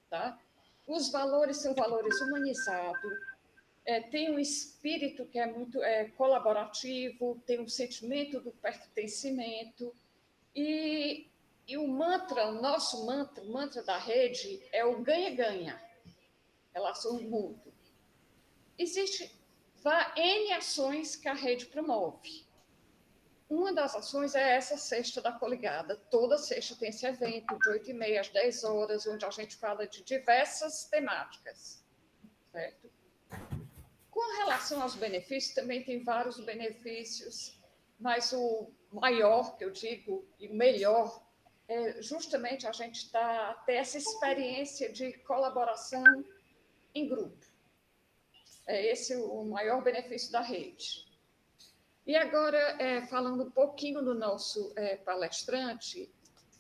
tá? Os valores são valores humanizados, tem um espírito que é muito colaborativo, tem um sentimento do pertencimento, e o mantra, o nosso mantra, o mantra da rede é o ganha-ganha, relação mútua. Existem N ações que a rede promove. Uma das ações é essa Sexta da Coligada. Toda sexta tem esse evento, de 8h30 às 10 horas, onde a gente fala de diversas temáticas, certo? Com relação aos benefícios, também tem vários benefícios, mas o maior, que eu digo, e o melhor, é justamente a gente ter essa experiência de colaboração em grupo. É esse o maior benefício da rede. E agora, falando um pouquinho do nosso palestrante,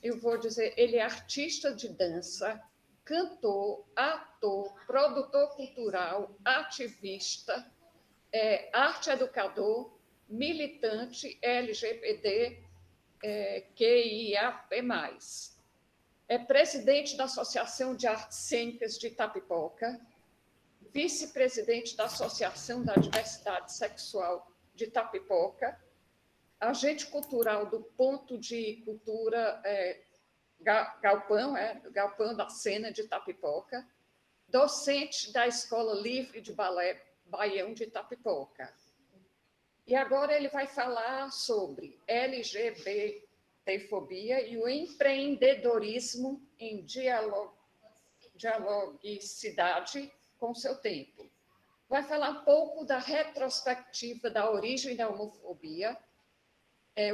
eu vou dizer, ele é artista de dança, cantor, ator, produtor cultural, ativista, arte educador, militante LGBT, QIAP+. É presidente da Associação de Artes Cênicas de Itapipoca, vice-presidente da Associação da Diversidade Sexual de Itapipoca, agente cultural do Ponto de Cultura Galpão da Cena de Itapipoca, docente da Escola Livre de Balé Baião de Itapipoca. E agora ele vai falar sobre LGBTfobia e o empreendedorismo em dialogicidade com seu tempo. Vai falar um pouco da retrospectiva da origem da homofobia,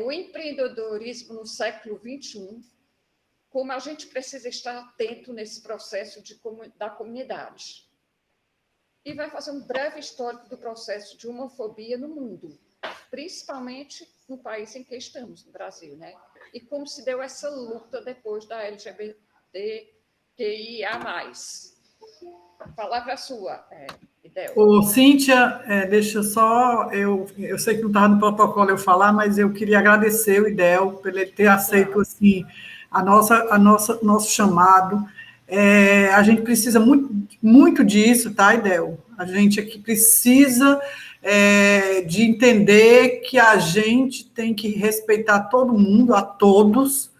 o empreendedorismo no século XXI, como a gente precisa estar atento nesse processo da comunidade. E vai fazer um breve histórico do processo de homofobia no mundo, principalmente no país em que estamos, no Brasil, né? E como se deu essa luta depois da LGBTQIA+. A palavra é sua, Idel. Ô, Cíntia, deixa só, eu sei que não estava no protocolo eu falar, mas eu queria agradecer o Idel por ele ter aceito assim, nosso chamado. A gente precisa muito, muito disso, tá, Idel? A gente aqui precisa de entender que a gente tem que respeitar todo mundo, a todos,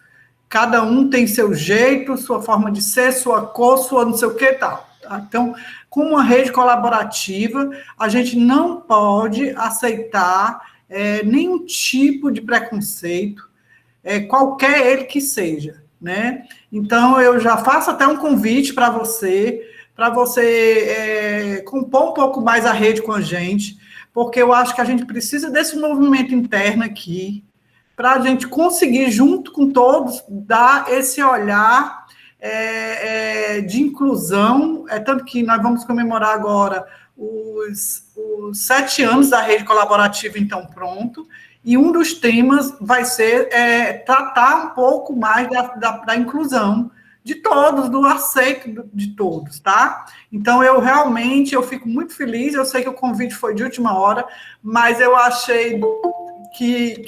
cada um tem seu jeito, sua forma de ser, sua cor, sua não sei o que e tal. Tá? Então, como uma rede colaborativa, a gente não pode aceitar nenhum tipo de preconceito, qualquer ele que seja, né? Então, eu já faço até um convite para você compor um pouco mais a rede com a gente, porque eu acho que a gente precisa desse movimento interno aqui, para a gente conseguir, junto com todos, dar esse olhar de inclusão, tanto que nós vamos comemorar agora os 7 anos da rede colaborativa, então, pronto, e um dos temas vai ser tratar um pouco mais da inclusão de todos, do aceito de todos, tá? Então, eu fico muito feliz, eu sei que o convite foi de última hora, mas eu achei que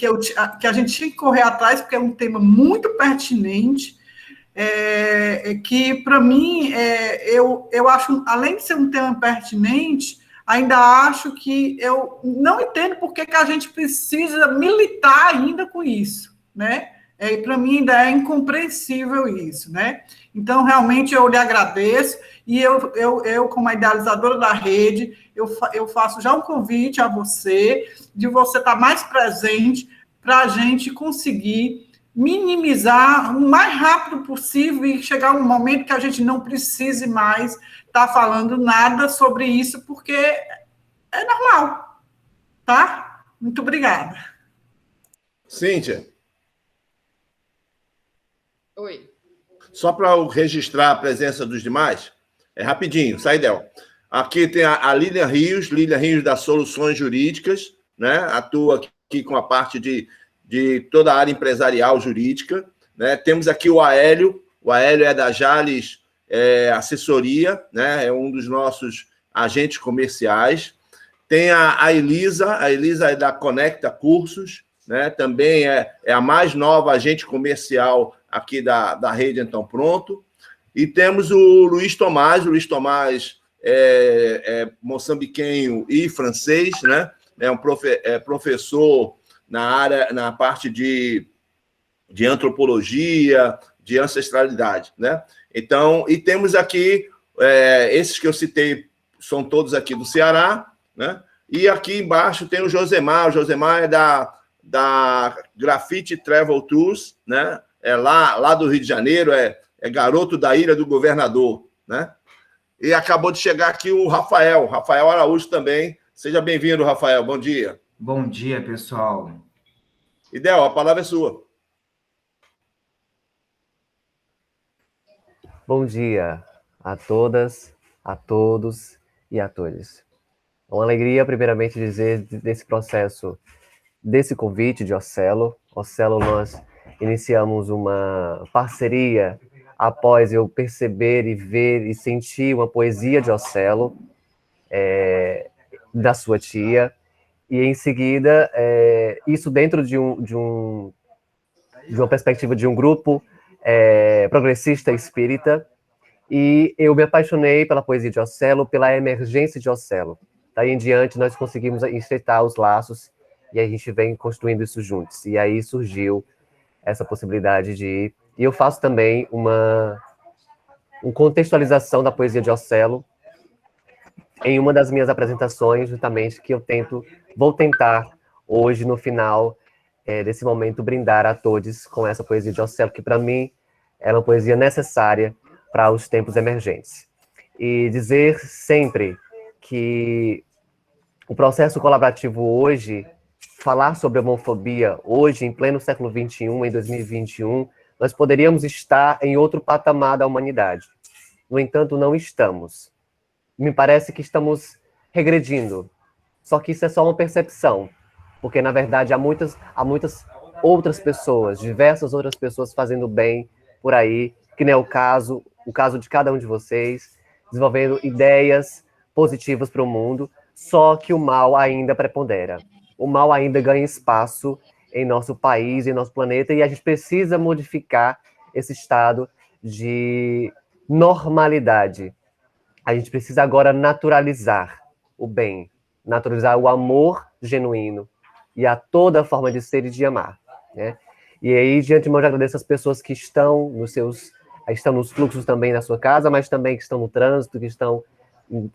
a gente tinha que correr atrás, porque é um tema muito pertinente, que, para mim, eu acho, além de ser um tema pertinente, ainda acho que eu não entendo por que a gente precisa militar ainda com isso, né? Para mim, ainda é incompreensível isso, né? Então, realmente, eu lhe agradeço, e eu como a idealizadora da rede, eu faço já um convite a você, de você estar mais presente, para a gente conseguir minimizar o mais rápido possível e chegar um momento que a gente não precise mais estar falando nada sobre isso, porque é normal, tá? Muito obrigada. Cíntia. Oi. Só para eu registrar a presença dos demais, rapidinho, Saidel. Aqui tem a Lília Rios da Soluções Jurídicas, né? Atua aqui com a parte de toda a área empresarial jurídica, né? Temos aqui o Aélio é da Jales Assessoria, né? É um dos nossos agentes comerciais. Tem a Elisa é da Conecta Cursos, né? Também é a mais nova agente comercial aqui da rede Então Pronto. E temos o Luiz Tomás. O Luiz Tomás é moçambiquenho e francês, né? É professor na parte de antropologia, de ancestralidade, né? Então, e temos aqui, esses que eu citei, são todos aqui do Ceará, né? E aqui embaixo tem o Josemar. O Josemar é da Graffiti Travel Tours, né? É lá do Rio de Janeiro, é garoto da Ilha do Governador, né? E acabou de chegar aqui o Rafael Araújo também. Seja bem-vindo, Rafael. Bom dia. Bom dia, pessoal. Idel, a palavra é sua. Bom dia a todas, a todos e a todos. É uma alegria, primeiramente, dizer desse processo, desse convite de Ocelo. Ocelo, nós iniciamos uma parceria após eu perceber e ver e sentir uma poesia de Ocelo, da sua tia, e em seguida, isso dentro de uma perspectiva de um grupo progressista espírita, e eu me apaixonei pela poesia de Ocelo, pela emergência de Ocelo. Daí em diante, nós conseguimos estreitar os laços, e a gente vem construindo isso juntos. E aí surgiu essa possibilidade de... E eu faço também uma contextualização da poesia de Ocelo em uma das minhas apresentações, justamente, que vou tentar, hoje, no final desse momento, brindar a todos com essa poesia de Ocelo, que, para mim, é uma poesia necessária para os tempos emergentes. E dizer sempre que o processo colaborativo hoje, falar sobre homofobia hoje, em pleno século XXI, em 2021, nós poderíamos estar em outro patamar da humanidade. No entanto, não estamos. Me parece que estamos regredindo. Só que isso é só uma percepção, porque, na verdade, há muitas outras pessoas, diversas outras pessoas fazendo bem por aí, que não é o caso de cada um de vocês, desenvolvendo ideias positivas para o mundo, só que o mal ainda prepondera. O mal ainda ganha espaço em nosso país, em nosso planeta, e a gente precisa modificar esse estado de normalidade. A gente precisa agora naturalizar o bem, naturalizar o amor genuíno e a toda forma de ser e de amar, né? E aí, de antemão, eu agradeço as pessoas que estão nos fluxos também na sua casa, mas também que estão no trânsito, que estão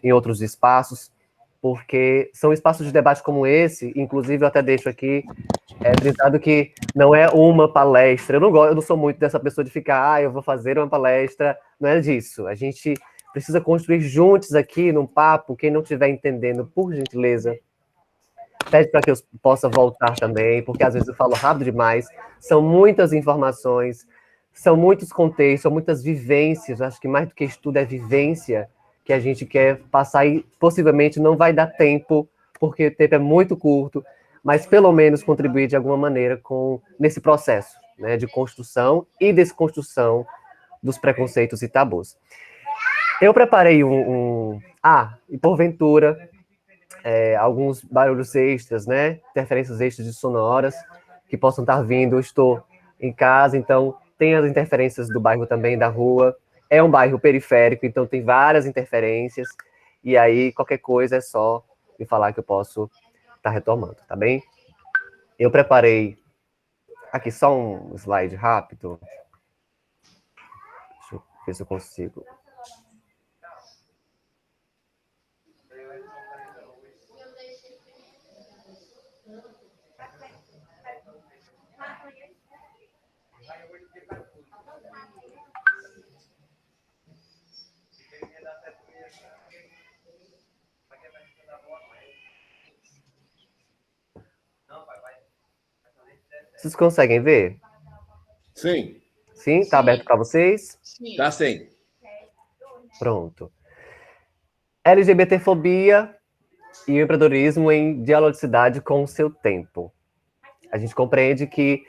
em outros espaços, porque são espaços de debate como esse. Inclusive, eu até deixo aqui frisado que não é uma palestra. Eu não sou muito dessa pessoa de ficar, eu vou fazer uma palestra. Não é disso. A gente precisa construir juntos aqui, num papo. Quem não estiver entendendo, por gentileza, pede para que eu possa voltar também, porque às vezes eu falo rápido demais. São muitas informações, são muitos contextos, são muitas vivências. Acho que mais do que estudo é vivência que a gente quer passar, e possivelmente não vai dar tempo, porque o tempo é muito curto, mas pelo menos contribuir de alguma maneira nesse processo, né, de construção e desconstrução dos preconceitos e tabus. Eu preparei e porventura, alguns barulhos extras, né, interferências extras de sonoras que possam estar vindo. Eu estou em casa, então tem as interferências do bairro também, da rua. É um bairro periférico, então tem várias interferências, e aí qualquer coisa é só me falar que eu posso estar retomando, tá bem? Eu preparei aqui só um slide rápido. Deixa eu ver se eu consigo. Vocês conseguem ver? Sim. Sim? Está aberto para vocês? Sim. Tá sim. Pronto. LGBTfobia e o empreendedorismo em dialogicidade com o seu tempo. A gente compreende que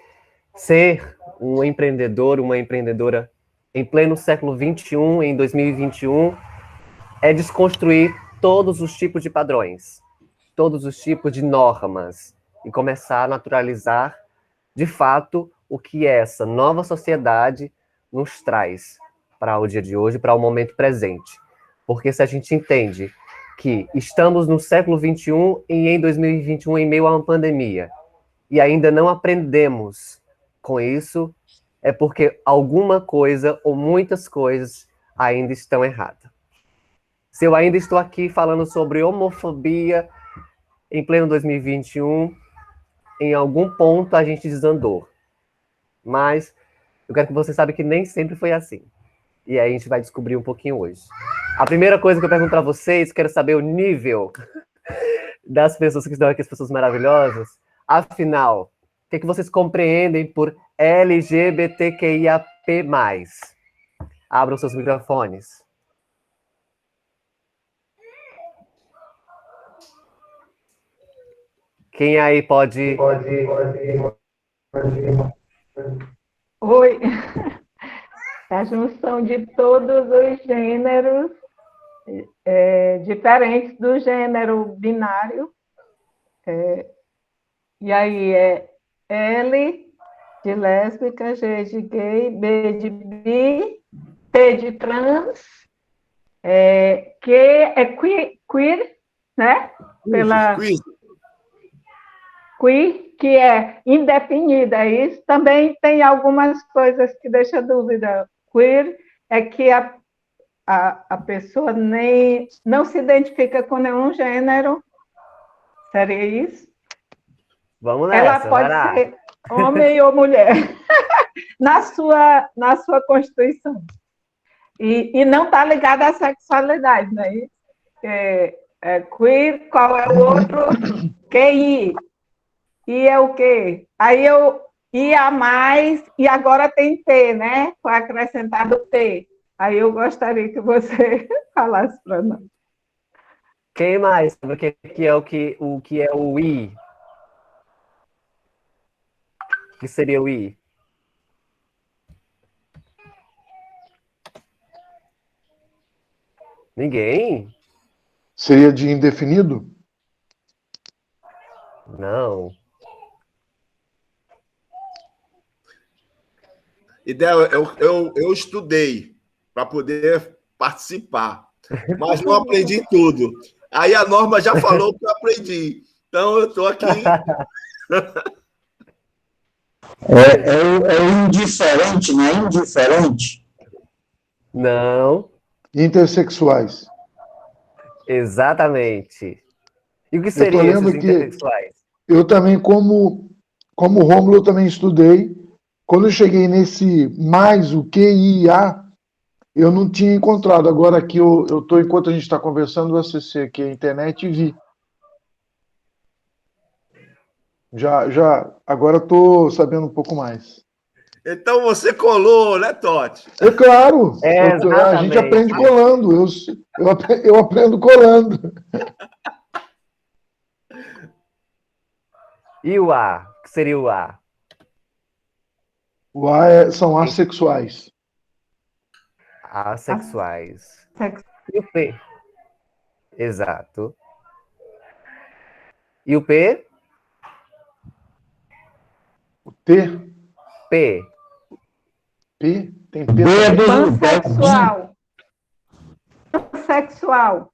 ser um empreendedor, uma empreendedora em pleno século XXI, em 2021, é desconstruir todos os tipos de padrões, todos os tipos de normas, e começar a naturalizar, de fato, o que essa nova sociedade nos traz para o dia de hoje, para o momento presente. Porque se a gente entende que estamos no século XXI e em 2021 em meio a uma pandemia, e ainda não aprendemos com isso, é porque alguma coisa ou muitas coisas ainda estão erradas. Se eu ainda estou aqui falando sobre homofobia em pleno 2021, em algum ponto a gente desandou. Mas eu quero que você saiba que nem sempre foi assim. E aí a gente vai descobrir um pouquinho hoje. A primeira coisa que eu pergunto para vocês, quero saber o nível das pessoas que estão aqui, as pessoas maravilhosas. Afinal, o que vocês compreendem por LGBTQIAP+. Abram seus microfones. Quem aí pode... Oi, é a junção de todos os gêneros diferentes do gênero binário. E aí é L de lésbica, G de gay, B de bi, T de trans, Q é queer, né? Pela queer, que é indefinida. Isso também tem algumas coisas que deixam dúvida. Queer é que a pessoa nem não se identifica com nenhum gênero. Seria isso? Vamos nessa, ela pode ser homem ou mulher, na sua Constituição. E não está ligada à sexualidade, né? Queer, qual é o outro? QI. I é o quê? Aí I a mais, e agora tem T, né? Foi acrescentado T. Aí eu gostaria que você falasse para nós. Quem mais? Sobre o que é o I? O que seria o I? Ninguém? Seria de indefinido? Não. Ideal, eu estudei para poder participar, mas não aprendi tudo. Aí a Norma já falou que eu aprendi. Então eu estou aqui. É o indiferente, não é indiferente? Não. Intersexuais. Exatamente. E o que seriam esses intersexuais? Eu também, como Rômulo, eu também estudei. Quando eu cheguei nesse mais o QIA, eu não tinha encontrado. Agora aqui, enquanto a gente está conversando, eu acessei aqui a internet e vi. Agora estou sabendo um pouco mais. Então você colou, né, Totti? É claro. A gente Exatamente. aprende colando. Eu aprendo colando. E o A? O que seria o A? O A são assexuais. Assexuais. E o P? Exato. E o P? O T? P. P? Tem P também. Pansexual. Pansexual.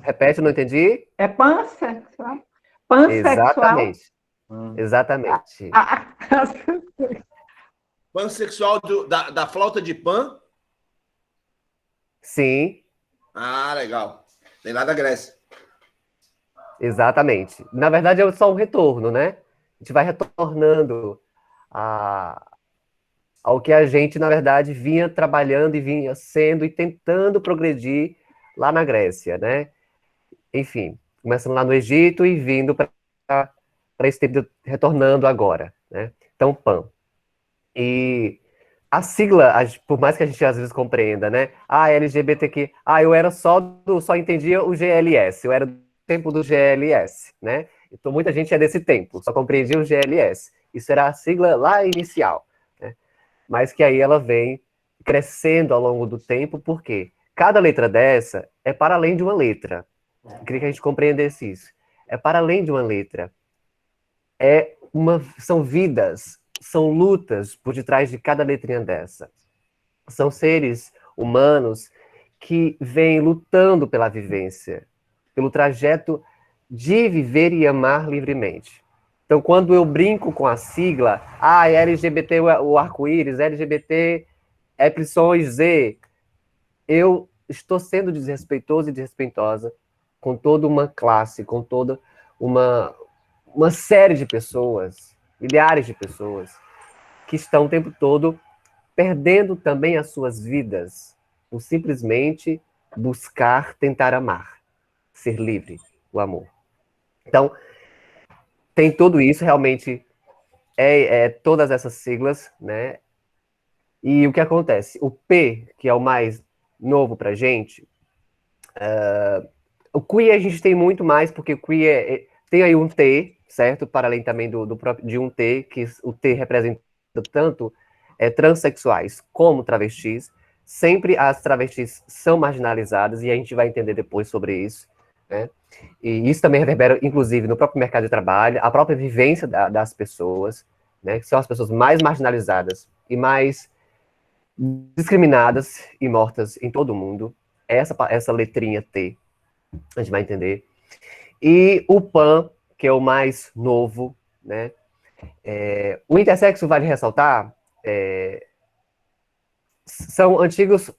Repete, não entendi? É pansexual? Pansexual. Exatamente. Exatamente. Pansexual da flauta de Pan? Sim. Ah, legal. Tem lá da Grécia. Exatamente. Na verdade, é só um retorno, né? A gente vai retornando ao que a gente, na verdade, vinha trabalhando e vinha sendo e tentando progredir lá na Grécia, né? Enfim, começando lá no Egito e vindo para esse tempo, retornando agora, né? Então, PAN. E a sigla, por mais que a gente às vezes compreenda, né? LGBTQ. Eu só entendia o GLS, eu era do tempo do GLS, né? Então, muita gente é desse tempo, só compreendia o GLS. Isso era a sigla lá inicial, né? Mas que aí ela vem crescendo ao longo do tempo, porque cada letra dessa é para além de uma letra. Eu queria que a gente compreendesse isso. É para além de uma letra. São vidas, são lutas por detrás de cada letrinha dessa. São seres humanos que vêm lutando pela vivência, pelo trajeto de viver e amar livremente. Então, quando eu brinco com a sigla, LGBT, o arco-íris, LGBT, YZ, eu estou sendo desrespeitoso e desrespeitosa com toda uma classe, com toda uma série de pessoas, milhares de pessoas, que estão o tempo todo perdendo também as suas vidas por simplesmente buscar tentar amar, ser livre, o amor. Então, tem tudo isso, realmente, todas essas siglas, né? E o que acontece? O P, que é o mais novo pra gente, o queer a gente tem muito mais, porque o queer tem aí um T, certo? Para além também de um T, que o T representa tanto transexuais como travestis. Sempre as travestis são marginalizadas, e a gente vai entender depois sobre isso, né? E isso também reverbera, inclusive, no próprio mercado de trabalho, a própria vivência das pessoas, né? Que são as pessoas mais marginalizadas e mais discriminadas e mortas em todo o mundo. Essa letrinha T, a gente vai entender. E o PAN, que é o mais novo, né? O intersexo, vale ressaltar, são antigos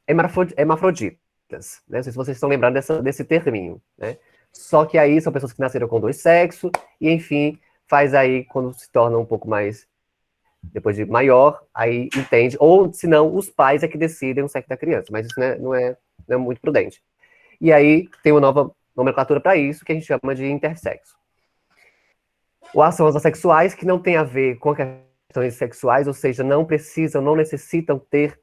hermafroditas, né? Não sei se vocês estão lembrando desse terminho, né? Só que aí são pessoas que nasceram com dois sexos, e enfim, faz aí, quando se torna um pouco mais, depois de maior, aí entende, ou se não, os pais é que decidem o sexo da criança, mas isso não é muito prudente. E aí tem uma nova nomenclatura para isso, que a gente chama de intersexo. Ou são as assexuais, que não tem a ver com questões sexuais, ou seja, não necessitam ter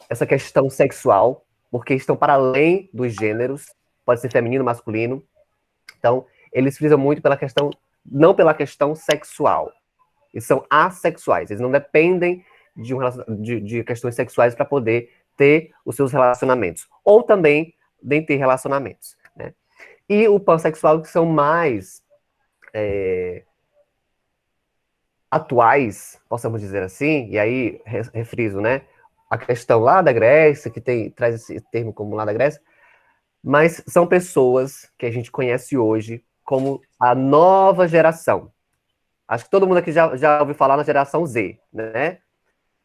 essa questão sexual, porque estão para além dos gêneros, pode ser feminino, masculino. Então, eles frisam muito não pela questão sexual. Eles são assexuais, eles não dependem de questões sexuais para poder ter os seus relacionamentos, ou também de ter relacionamentos, né? E o pansexual, que são mais atuais, possamos dizer assim, e aí refriso, né, a questão lá da Grécia, que traz esse termo como lá da Grécia, mas são pessoas que a gente conhece hoje como a nova geração. Acho que todo mundo aqui já ouviu falar na geração Z, né?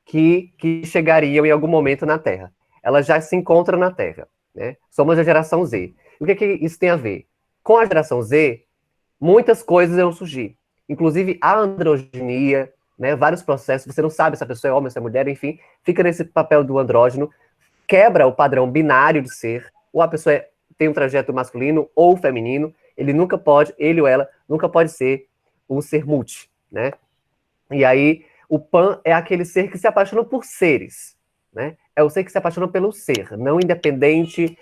Que chegariam em algum momento na Terra. Ela já se encontra na Terra, né? Somos a geração Z. E o que isso tem a ver? Com a geração Z, muitas coisas vão surgir. Inclusive a androginia, né? Vários processos. Você não sabe se a pessoa é homem, se é mulher, enfim. Fica nesse papel do andrógeno. Quebra o padrão binário de ser. Ou a pessoa tem um trajeto masculino ou feminino. Ele ou ela, nunca pode ser um ser multi, né? E aí, o pan é aquele ser que se apaixona por seres, né? É o ser que se apaixona pelo ser, não independente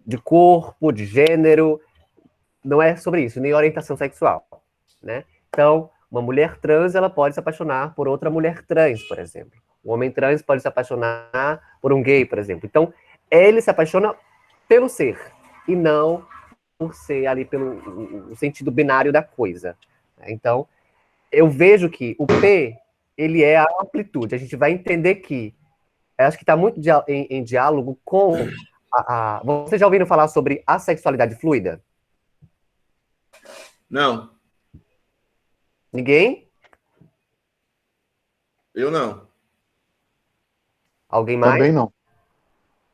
de corpo, de gênero, não é sobre isso, nem orientação sexual, né? Então, uma mulher trans, ela pode se apaixonar por outra mulher trans, por exemplo. Um homem trans pode se apaixonar por um gay, por exemplo. Então, ele se apaixona pelo ser, e não por ser ali pelo sentido binário da coisa. Então, eu vejo que o P, ele é a amplitude. A gente vai entender que, acho que está muito em diálogo com Vocês já ouviram falar sobre assexualidade fluida? Não. Ninguém? Eu não. Alguém mais? Também não.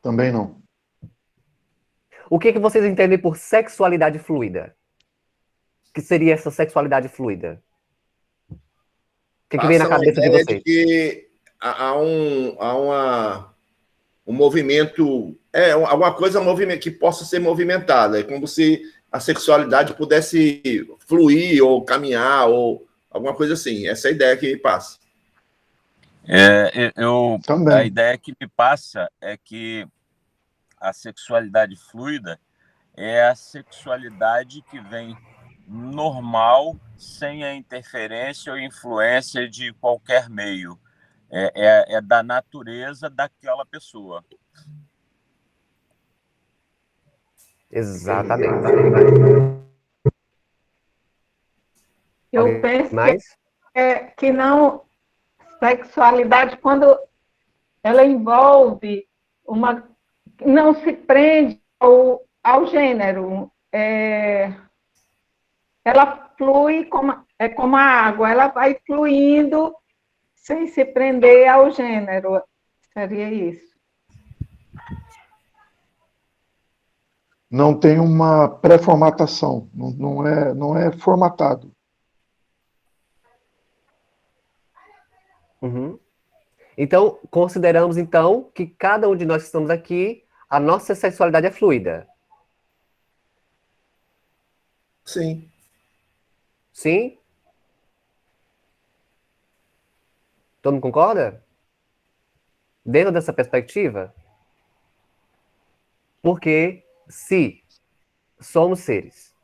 Também não. O que vocês entendem por sexualidade fluida? O que seria essa sexualidade fluida? O que vem na cabeça de vocês? De que há um movimento, alguma coisa que possa ser movimentada. É como se a sexualidade pudesse fluir ou caminhar ou alguma coisa assim. Essa é a ideia que me passa. A ideia que me passa é que a sexualidade fluida é a sexualidade que vem normal, sem a interferência ou influência de qualquer meio. É da natureza daquela pessoa. Exatamente. Eu penso mais? que não sexualidade quando ela envolve uma, não se prende ao gênero. Ela flui como a água, ela vai fluindo sem se prender ao gênero. Seria isso. Não tem uma pré-formatação, não é formatado. Uhum. Então, consideramos, então, que cada um de nós que estamos aqui, a nossa sexualidade é fluida. Sim. Sim? Todo mundo concorda? Dentro dessa perspectiva? Porque se somos seres,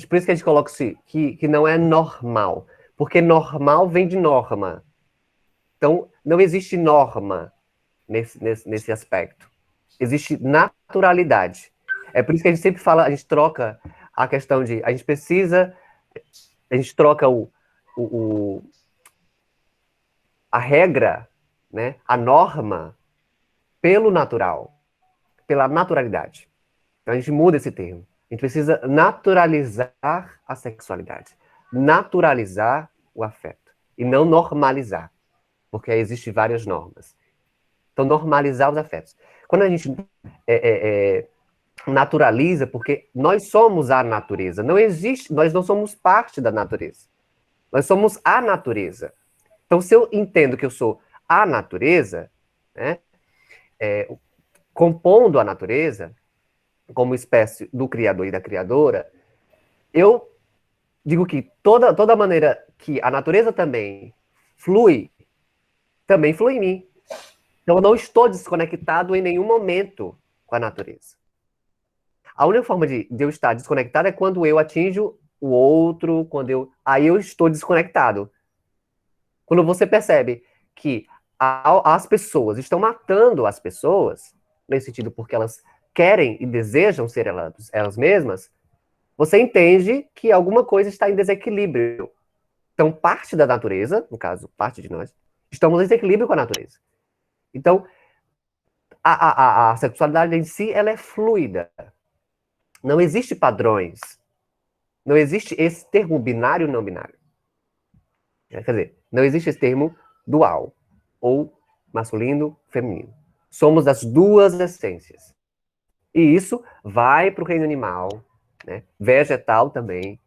por isso que a gente coloca que não é normal. Porque normal vem de norma. Então, não existe norma nesse aspecto. Existe naturalidade. É por isso que a gente sempre fala, a gente troca a questão de, a gente troca a regra, né, a norma, pelo natural, pela naturalidade. Então a gente muda esse termo. A gente precisa naturalizar a sexualidade, naturalizar o afeto, e não normalizar, porque existem várias normas. Então, normalizar os afetos. Quando a gente naturaliza, porque nós somos a natureza, nós não somos parte da natureza. Nós somos a natureza. Então, se eu entendo que eu sou a natureza, né, compondo a natureza, como espécie do Criador e da Criadora, eu digo que toda maneira que a natureza também flui em mim. Então, eu não estou desconectado em nenhum momento com a natureza. A única forma de eu estar desconectado é quando eu atinjo o outro, aí eu estou desconectado. Quando você percebe que as pessoas estão matando as pessoas, nesse sentido porque elas querem e desejam ser elas mesmas, você entende que alguma coisa está em desequilíbrio. Então, parte da natureza, no caso, parte de nós, estamos em desequilíbrio com a natureza. Então, a sexualidade em si, ela é fluida. Não existe padrões. Não existe esse termo binário não binário. Quer dizer, não existe esse termo dual, ou masculino, feminino. Somos as duas essências. E isso vai para o reino animal, né? Vegetal também.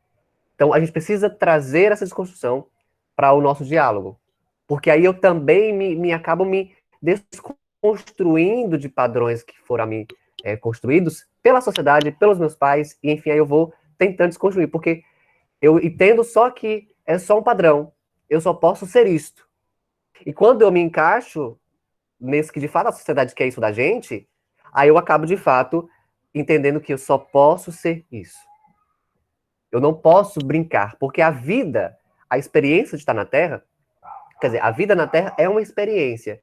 Então, a gente precisa trazer essa desconstrução para o nosso diálogo. Porque aí eu também acabo me desconstruindo de padrões que foram construídos pela sociedade, pelos meus pais, e enfim, aí eu vou tentando desconstruir, porque eu entendo só que é só um padrão, eu só posso ser isto. E quando eu me encaixo nesse que de fato a sociedade quer isso da gente, aí eu acabo de fato entendendo que eu só posso ser isso. Eu não posso brincar, porque a vida, a experiência de estar na Terra, quer dizer, a vida na Terra é uma experiência.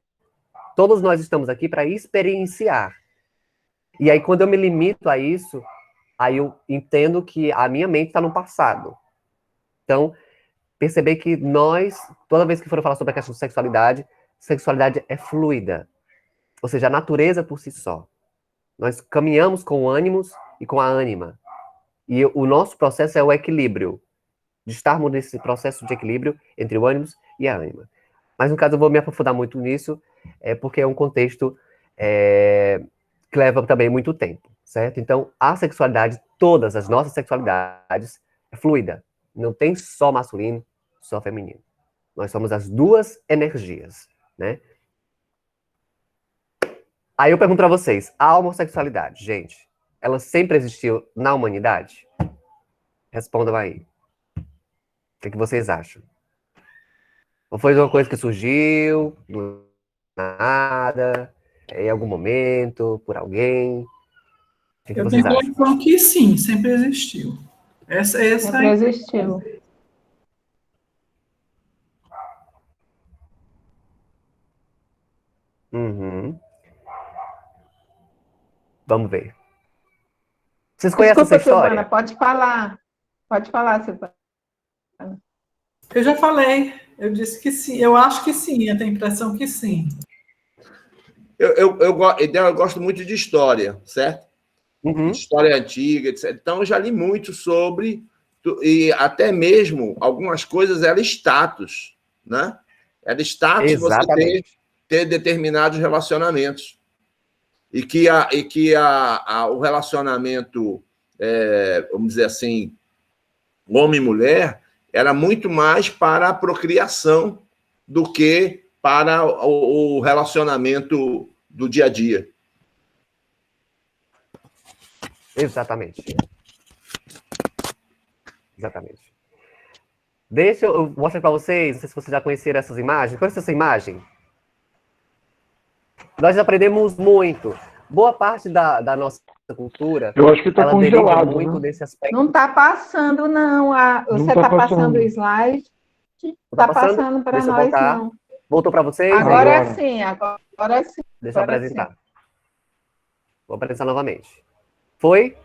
Todos nós estamos aqui para experienciar. E aí, quando eu me limito a isso, aí eu entendo que a minha mente está no passado. Então, perceber que nós, toda vez que for falar sobre a questão de sexualidade é fluida. Ou seja, a natureza por si só. Nós caminhamos com o ânimos e com a ânima. E o nosso processo é o equilíbrio. De estarmos nesse processo de equilíbrio entre o ânimos e a ânima. Mas, no caso, eu vou me aprofundar muito nisso, porque é um contexto que leva também muito tempo, certo? Então, a sexualidade, todas as nossas sexualidades, é fluida. Não tem só masculino, só feminino. Nós somos as duas energias, né? Aí eu pergunto para vocês, a homossexualidade, gente, ela sempre existiu na humanidade? Respondam aí. O que vocês acham? Ou foi uma coisa que surgiu do nada, em algum momento, por alguém? O que Eu vocês tenho a acham? impressão que sim, sempre existiu. Essa Sempre é existiu. Uhum. Vamos ver. Vocês conhecem essa Desculpa, Silvana, história? pode falar. Pode falar, Silvana. Eu já falei, eu disse que sim, eu acho que sim, eu tenho a impressão que sim. Eu gosto muito de história, certo? Uhum. História antiga, etc. Então, eu já li muito sobre, e até mesmo algumas coisas eram status, né? Era status você ter determinados relacionamentos. E que o relacionamento, vamos dizer assim, homem e mulher, era muito mais para a procriação do que para o relacionamento do dia a dia. Exatamente. Exatamente. Deixa eu mostrar para vocês, não sei se vocês já conheceram essas imagens. Conhece essa imagem? Nós aprendemos muito. Boa parte da nossa cultura, Eu acho que está deriva congelado, muito né? desse aspecto. Não está passando, não. Você está passando o slide? Está passando para nós, voltar. não. Voltou para vocês? Agora sim, agora sim. Deixa eu apresentar. Vou apresentar novamente. Foi?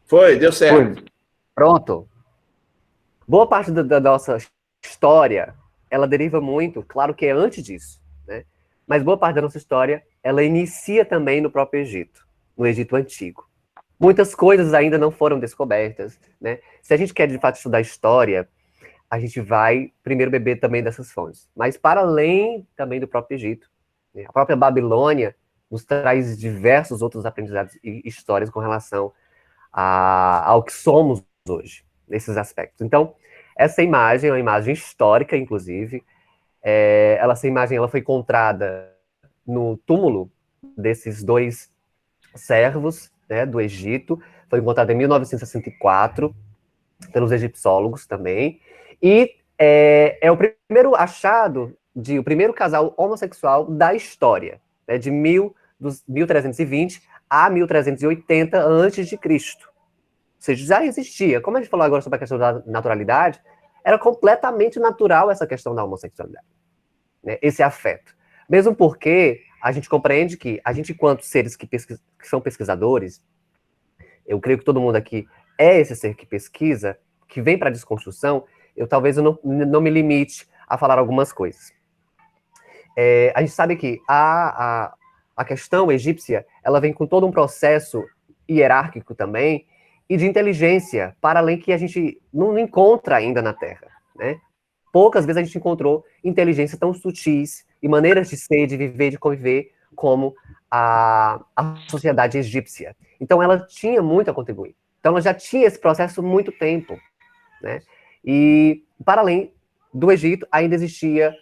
Foi, deu certo. Foi. Pronto. Boa parte da nossa história, ela deriva muito, claro que é antes disso, né? Mas boa parte da nossa história, ela inicia também no próprio Egito, no Egito Antigo. Muitas coisas ainda não foram descobertas, né? Se a gente quer, de fato, estudar história, a gente vai primeiro beber também dessas fontes. Mas para além também do próprio Egito, né? A própria Babilônia nos traz diversos outros aprendizados e histórias com relação ao que somos hoje, nesses aspectos. Então, essa imagem é uma imagem histórica, inclusive. Essa imagem ela foi encontrada no túmulo desses dois servos, né, do Egito. Foi encontrada em 1964, pelos egiptólogos também. E é o primeiro achado o primeiro casal homossexual da história, né, dos 1320 a 1380 a.C. Ou seja, já existia. Como a gente falou agora sobre a questão da naturalidade, era completamente natural essa questão da homossexualidade, né? Esse afeto. Mesmo porque a gente compreende que a gente, enquanto seres que são pesquisadores, eu creio que todo mundo aqui é esse ser que pesquisa, que vem para a desconstrução, talvez eu não me limite a falar algumas coisas. A gente sabe que a questão egípcia, ela vem com todo um processo hierárquico também, e de inteligência, para além que a gente não encontra ainda na Terra, né? Poucas vezes a gente encontrou inteligência tão sutis e maneiras de ser, de viver, de conviver, como a sociedade egípcia. Então, ela tinha muito a contribuir. Então, ela já tinha esse processo há muito tempo, né? E, para além do Egito, ainda existia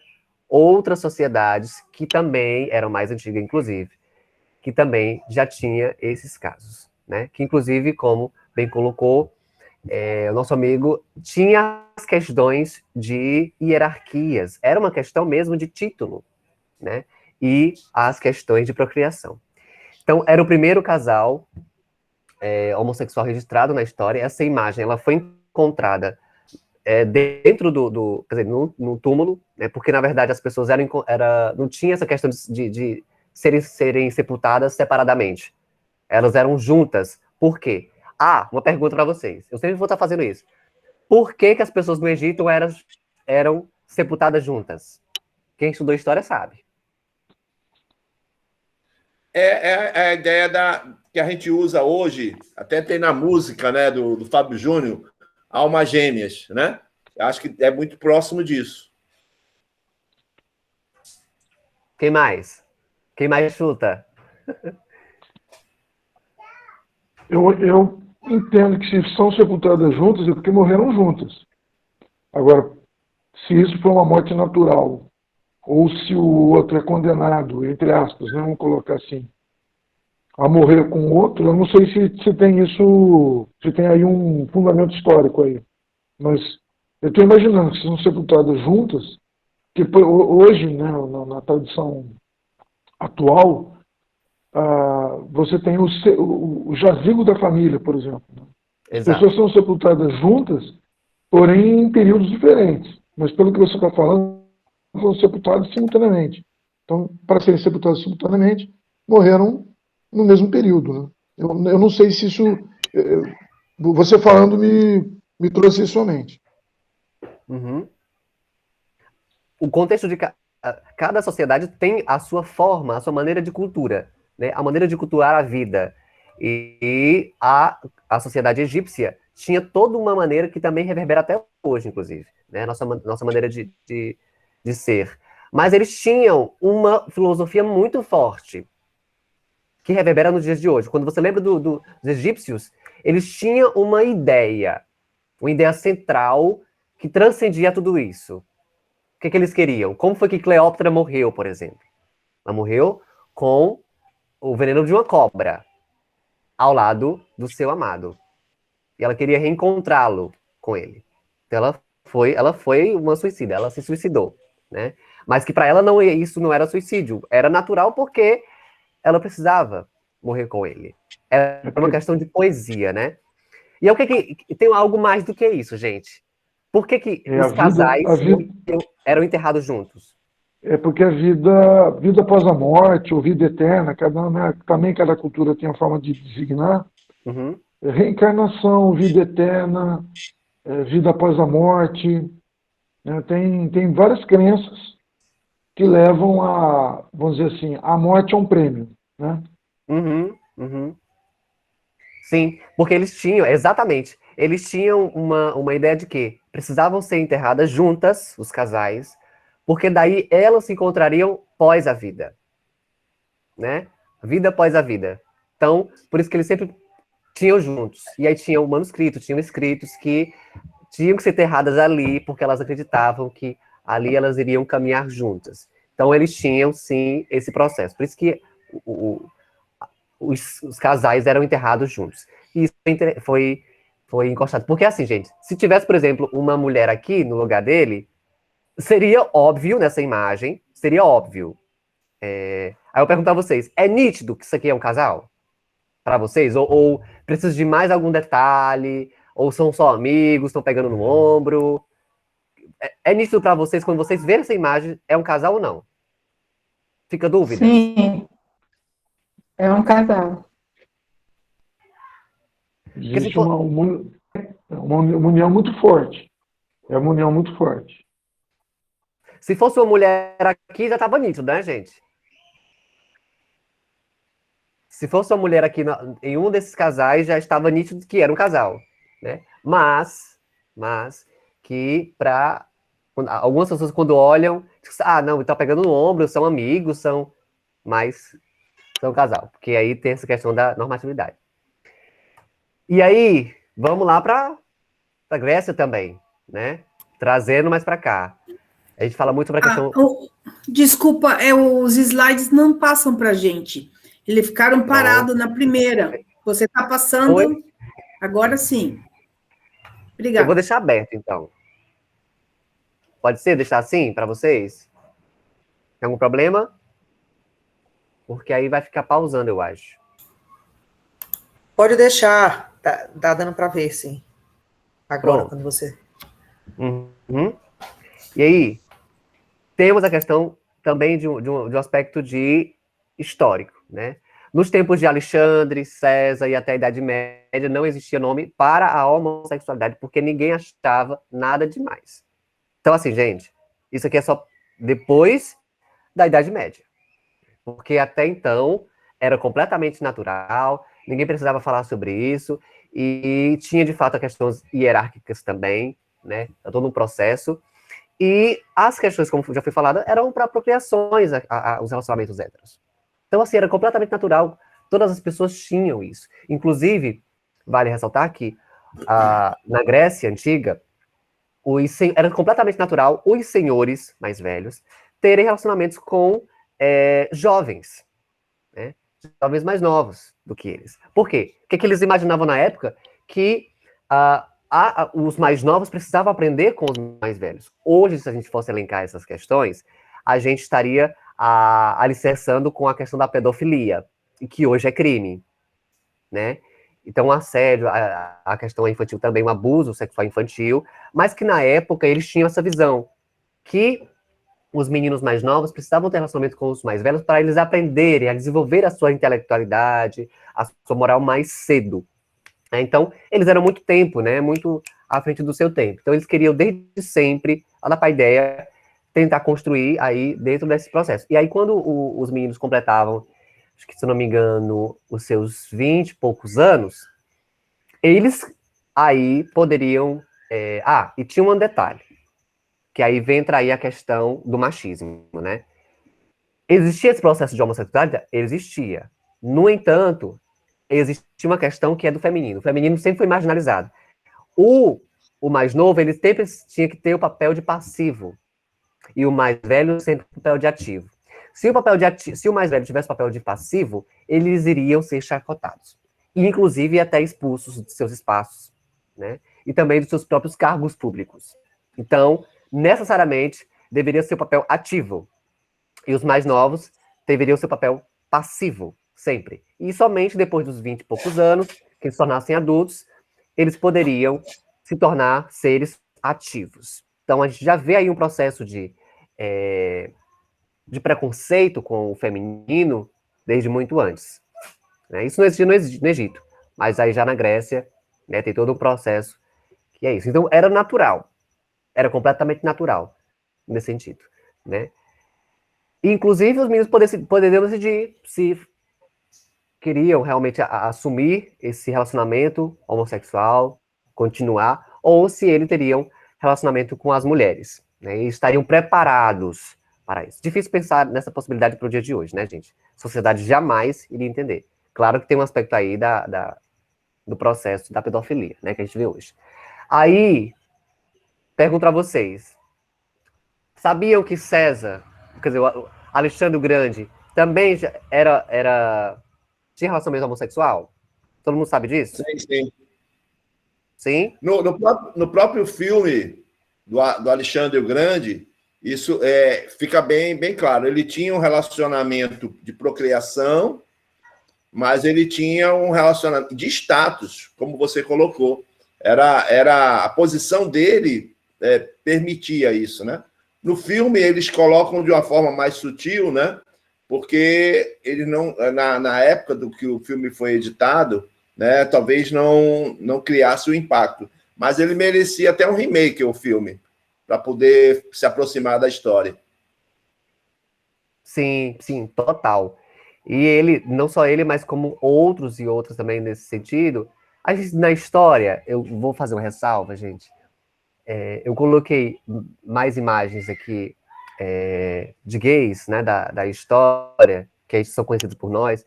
outras sociedades que também eram mais antigas, inclusive, que também já tinha esses casos, né? Que, inclusive, como bem colocou, o nosso amigo, tinha as questões de hierarquias. Era uma questão mesmo de título, né? E as questões de procriação. Então, era o primeiro casal homossexual registrado na história. Essa imagem, ela foi encontrada dentro quer dizer, no túmulo, né? Porque, na verdade, as pessoas não tinha essa questão de serem sepultadas separadamente. Elas eram juntas. Por quê? Uma pergunta para vocês. Eu sempre vou estar fazendo isso. Por que as pessoas no Egito eram sepultadas juntas? Quem estudou história sabe. É a ideia que a gente usa hoje, até tem na música, né, do Fábio Júnior, almas gêmeas, né? Acho que é muito próximo disso. Quem mais? Quem mais chuta? Eu entendo que se são sepultadas juntas é porque morreram juntas. Agora, se isso for uma morte natural, ou se o outro é condenado, entre aspas, né, vamos colocar assim, a morrer com o outro, eu não sei se tem isso, se tem aí um fundamento histórico aí. Mas eu estou imaginando que são sepultadas juntas, que hoje, né, na tradição atual, você tem o jazigo da família, por exemplo. As pessoas são sepultadas juntas, porém em períodos diferentes. Mas pelo que você está falando, foram sepultadas simultaneamente. Então, para serem sepultadas simultaneamente, morreram no mesmo período, né? Eu não sei se isso... Você falando me trouxe isso à mente. Uhum. O contexto de cada sociedade tem a sua forma, a sua maneira de cultura, né? A maneira de cultuar a vida. E a sociedade egípcia tinha toda uma maneira que também reverbera até hoje, inclusive, né? Nossa maneira de ser. Mas eles tinham uma filosofia muito forte, que reverbera nos dias de hoje. Quando você lembra dos egípcios, eles tinham uma ideia central que transcendia tudo isso. O que eles queriam? Como foi que Cleópatra morreu, por exemplo? Ela morreu com o veneno de uma cobra ao lado do seu amado. E ela queria reencontrá-lo com ele. Então ela foi uma suicida, ela se suicidou, né? Mas que para ela isso não era suicídio, era natural porque ela precisava morrer com ele. Era uma questão de poesia, né? E é o que tem algo mais do que isso, gente. Por que os casais eram enterrados juntos? É porque a vida após a morte, ou vida eterna, também cada cultura tem a forma de designar. Uhum. Reencarnação, vida eterna, vida após a morte. Né? Tem várias crenças que levam a, vamos dizer assim, a morte é um prêmio. Né? Uhum, uhum. Sim, porque eles tinham uma ideia de que precisavam ser enterradas juntas, os casais, porque daí elas se encontrariam pós a vida, né? Vida após a vida. Então, por isso que eles sempre tinham juntos. E aí tinham tinham escritos que tinham que ser enterradas ali, porque elas acreditavam que ali elas iriam caminhar juntas. Então, eles tinham, sim, esse processo. Por isso que os casais eram enterrados juntos. E isso foi encostado. Porque assim, gente, se tivesse, por exemplo, uma mulher aqui no lugar dele, seria óbvio nessa imagem, seria óbvio. Aí eu pergunto a vocês, é nítido que isso aqui é um casal? Para vocês? Ou precisa de mais algum detalhe? Ou são só amigos, estão pegando no ombro? É nítido para vocês, quando vocês verem essa imagem, é um casal ou não? Fica dúvida? Sim, é um casal. Existe uma união muito forte. É uma união muito forte. Se fosse uma mulher aqui, já estava nítido, né, gente? Se fosse uma mulher aqui em um desses casais, já estava nítido que era um casal, né? Mas que para algumas pessoas quando olham, não, tá pegando no ombro, são amigos, mas são casal, porque aí tem essa questão da normatividade. E aí, vamos lá para a Grécia também, né? Trazendo mais para cá. A gente fala muito sobre a questão... Desculpa, os slides não passam para a gente. Eles ficaram parados na primeira. Você está passando... Oi? Agora sim. Obrigada. Eu vou deixar aberto, então. Pode ser deixar assim para vocês? Tem algum problema? Porque aí vai ficar pausando, eu acho. Pode deixar. Tá dando para ver, sim. Agora, pronto. Quando você... Uhum. E aí, temos a questão também de um aspecto histórico, né? Nos tempos de Alexandre, César e até a Idade Média, não existia nome para a homossexualidade, porque ninguém achava nada demais. Então, assim, gente, isso aqui é só depois da Idade Média. Porque até então era completamente natural, ninguém precisava falar sobre isso, e tinha, de fato, questões hierárquicas também, né? Todo um processo. E as questões, como já foi falado, eram para apropriações os relacionamentos héteros. Então, assim, era completamente natural. Todas as pessoas tinham isso. Inclusive, vale ressaltar que na Grécia Antiga, era completamente natural os senhores mais velhos terem relacionamentos com jovens, né? Jovens mais novos do que eles. Por quê? O que eles imaginavam na época? Que os mais novos precisavam aprender com os mais velhos. Hoje, se a gente fosse elencar essas questões, a gente estaria alicerçando com a questão da pedofilia, que hoje é crime, né? Então, o assédio, a questão infantil também, o abuso sexual infantil, mas que na época eles tinham essa visão, que os meninos mais novos precisavam ter relacionamento com os mais velhos para eles aprenderem a desenvolver a sua intelectualidade, a sua moral mais cedo. Então, eles eram muito tempo, né? Muito à frente do seu tempo. Então, eles queriam, desde sempre, lá na ideia, tentar construir aí dentro desse processo. E aí, quando os meninos completavam, acho que, se eu não me engano, os seus 20 e poucos anos, eles aí poderiam... e tinha um detalhe, que aí entra aí a questão do machismo, né? Existia esse processo de homossexualidade? Existia. No entanto, existe uma questão que é do feminino. O feminino sempre foi marginalizado. O mais novo, ele sempre tinha que ter o papel de passivo. E o mais velho sempre o papel de ativo. Se o mais velho tivesse o papel de passivo, eles iriam ser chacotados. E, inclusive, até expulsos de seus espaços, né? E também dos seus próprios cargos públicos. Então, necessariamente, deveria ser o papel ativo. E os mais novos deveriam ser o papel passivo, sempre. E somente depois dos 20 e poucos anos, que eles se tornassem adultos, eles poderiam se tornar seres ativos. Então, a gente já vê aí um processo de preconceito com o feminino desde muito antes. Né? Isso não existia no Egito, mas aí já na Grécia, né, tem todo um processo que é isso. Então, era natural. Era completamente natural, nesse sentido. Né? Inclusive, os meninos poderiam decidir se queriam realmente assumir esse relacionamento homossexual, continuar, ou se eles teriam relacionamento com as mulheres, né, e estariam preparados para isso. Difícil pensar nessa possibilidade para o dia de hoje, né, gente? A sociedade jamais iria entender. Claro que tem um aspecto aí do processo da pedofilia, né, que a gente vê hoje. Aí, pergunto a vocês, sabiam que César, quer dizer, o Alexandre o Grande, também tinha relacionamento homossexual? Todo mundo sabe disso? Sim, sim. Sim? No próprio filme do Alexandre o Grande, isso fica bem claro. Ele tinha um relacionamento de procriação, mas ele tinha um relacionamento de status, como você colocou. Era a posição dele permitia isso, né? No filme, eles colocam de uma forma mais sutil, né? Porque ele não, na época do que o filme foi editado, né, talvez não criasse o impacto. Mas ele merecia até um remake, o filme, para poder se aproximar da história. Sim, sim, total. E ele, não só ele, mas como outros e outras também nesse sentido, a gente, na história, eu vou fazer uma ressalva, gente. Eu coloquei mais imagens aqui de gays, né, da história, que são conhecidos por nós,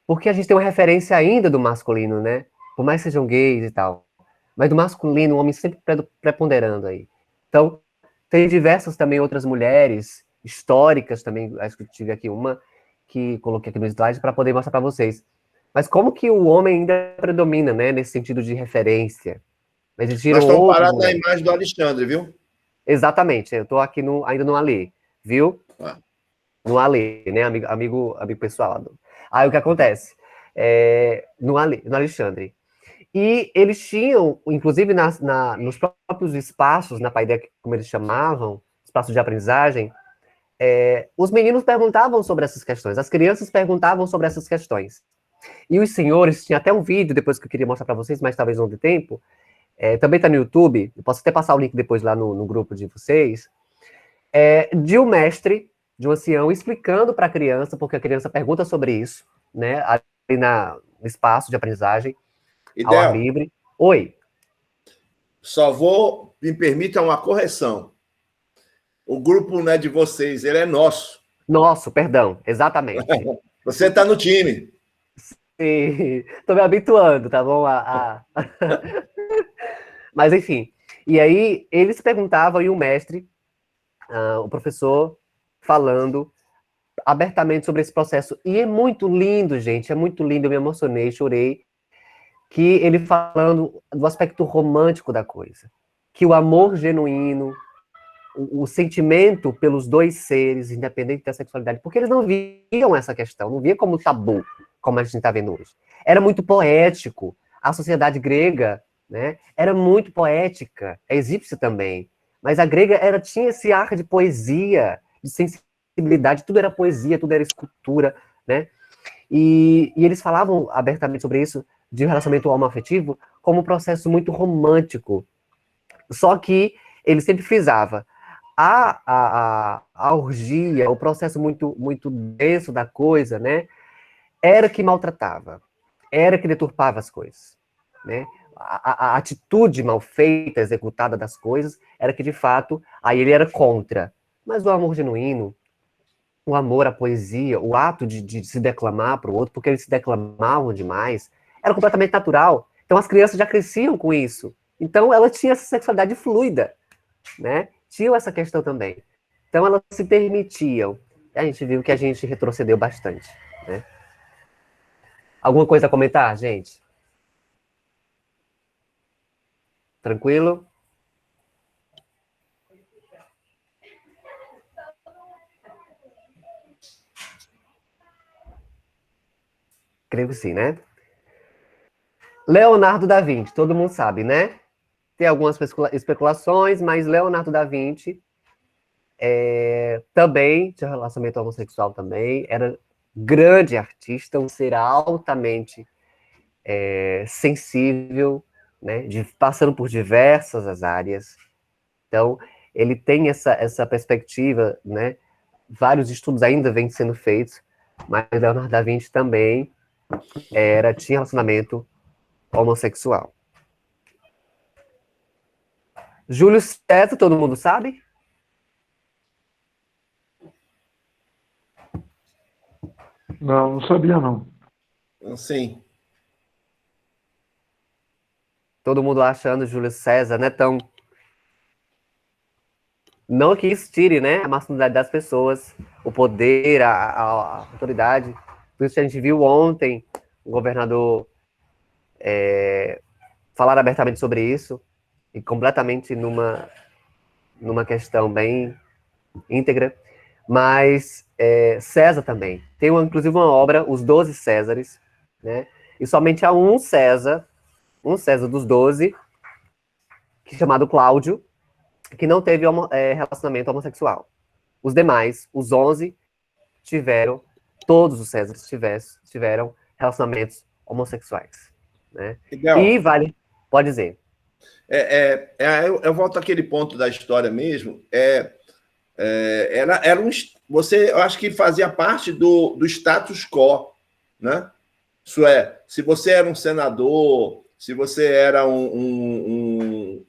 porque a gente tem uma referência ainda do masculino, né? Por mais que sejam gays e tal. Mas do masculino, o homem sempre preponderando aí. Então, tem diversas também outras mulheres históricas também, acho que eu tive aqui uma, que coloquei aqui no slide para poder mostrar para vocês. Mas como que o homem ainda predomina, né? Nesse sentido de referência. Mas existiram Nós estamos outros parados na mulheres. imagem do Alexandre, viu? Exatamente, eu estou aqui ainda no Alê, viu? No Alê, né, amigo pessoal. Aí o que acontece? No Alexandre. E eles tinham, inclusive nos próprios espaços, na Paideia, como eles chamavam, espaços de aprendizagem, os meninos perguntavam sobre essas questões, as crianças perguntavam sobre essas questões. E os senhores, tinha até um vídeo depois que eu queria mostrar para vocês, mas talvez não dê tempo, também está no YouTube, eu posso até passar o link depois lá no grupo de vocês, de um mestre, de um ancião, explicando para a criança, porque a criança pergunta sobre isso, né, ali no espaço de aprendizagem, ao ar livre. Oi. Me permita uma correção. O grupo não é de vocês, ele é nosso. Nosso, perdão, exatamente. Você está no time. Sim, estou me habituando, tá bom? Mas, enfim. E aí, eles perguntavam, e o mestre, o professor, falando abertamente sobre esse processo. E é muito lindo, gente, é muito lindo. Eu me emocionei, chorei. Que ele falando do aspecto romântico da coisa. Que o amor genuíno, o sentimento pelos dois seres, independente da sexualidade, porque eles não viam essa questão, não via como tabu, como a gente está vendo hoje. Era muito poético. A sociedade grega, né, era muito poética, a egípcia também, mas a grega tinha esse ar de poesia, de sensibilidade, tudo era poesia, tudo era escultura, né? E eles falavam abertamente sobre isso, de relacionamento homoafetivo, como um processo muito romântico. Só que ele sempre frisava a orgia, o processo muito denso da coisa, né? Era que maltratava, era que deturpava as coisas, né? A atitude mal feita, executada das coisas, era que, de fato, aí ele era contra. Mas o amor genuíno, o amor, a poesia, o ato de se declamar para o outro, porque eles se declamavam demais, era completamente natural. Então, as crianças já cresciam com isso. Então, ela tinha essa sexualidade fluida, né? Tinham essa questão também. Então, elas se permitiam. E a gente viu que a gente retrocedeu bastante, né? Alguma coisa a comentar, gente? Tranquilo? Creio que sim, né? Leonardo da Vinci, todo mundo sabe, né? Tem algumas especulações, mas Leonardo da Vinci também tinha relacionamento homossexual também, era grande artista, um ser altamente sensível, né? Passando por diversas as áreas. Então, ele tem essa perspectiva, né? Vários estudos ainda vêm sendo feitos, mas Leonardo da Vinci também tinha relacionamento homossexual. Júlio César, todo mundo sabe? Não sabia, não. Sim. Todo mundo achando Júlio César, né, tão... Não que isso tire, né, a masculinidade das pessoas, o poder, a autoridade. Por isso que a gente viu ontem o governador falar abertamente sobre isso, e completamente numa questão bem íntegra. Mas César também. Tem, inclusive, uma obra, Os 12 Césares, né? E somente há um César dos 12, que é chamado Cláudio, que não teve relacionamento homossexual. Os demais, os 11, todos os Césares tiveram relacionamentos homossexuais, né? Legal. E pode dizer. Eu volto àquele ponto da história mesmo. Eu acho que fazia parte do status quo, né? Isso é, se você era um senador, se você era um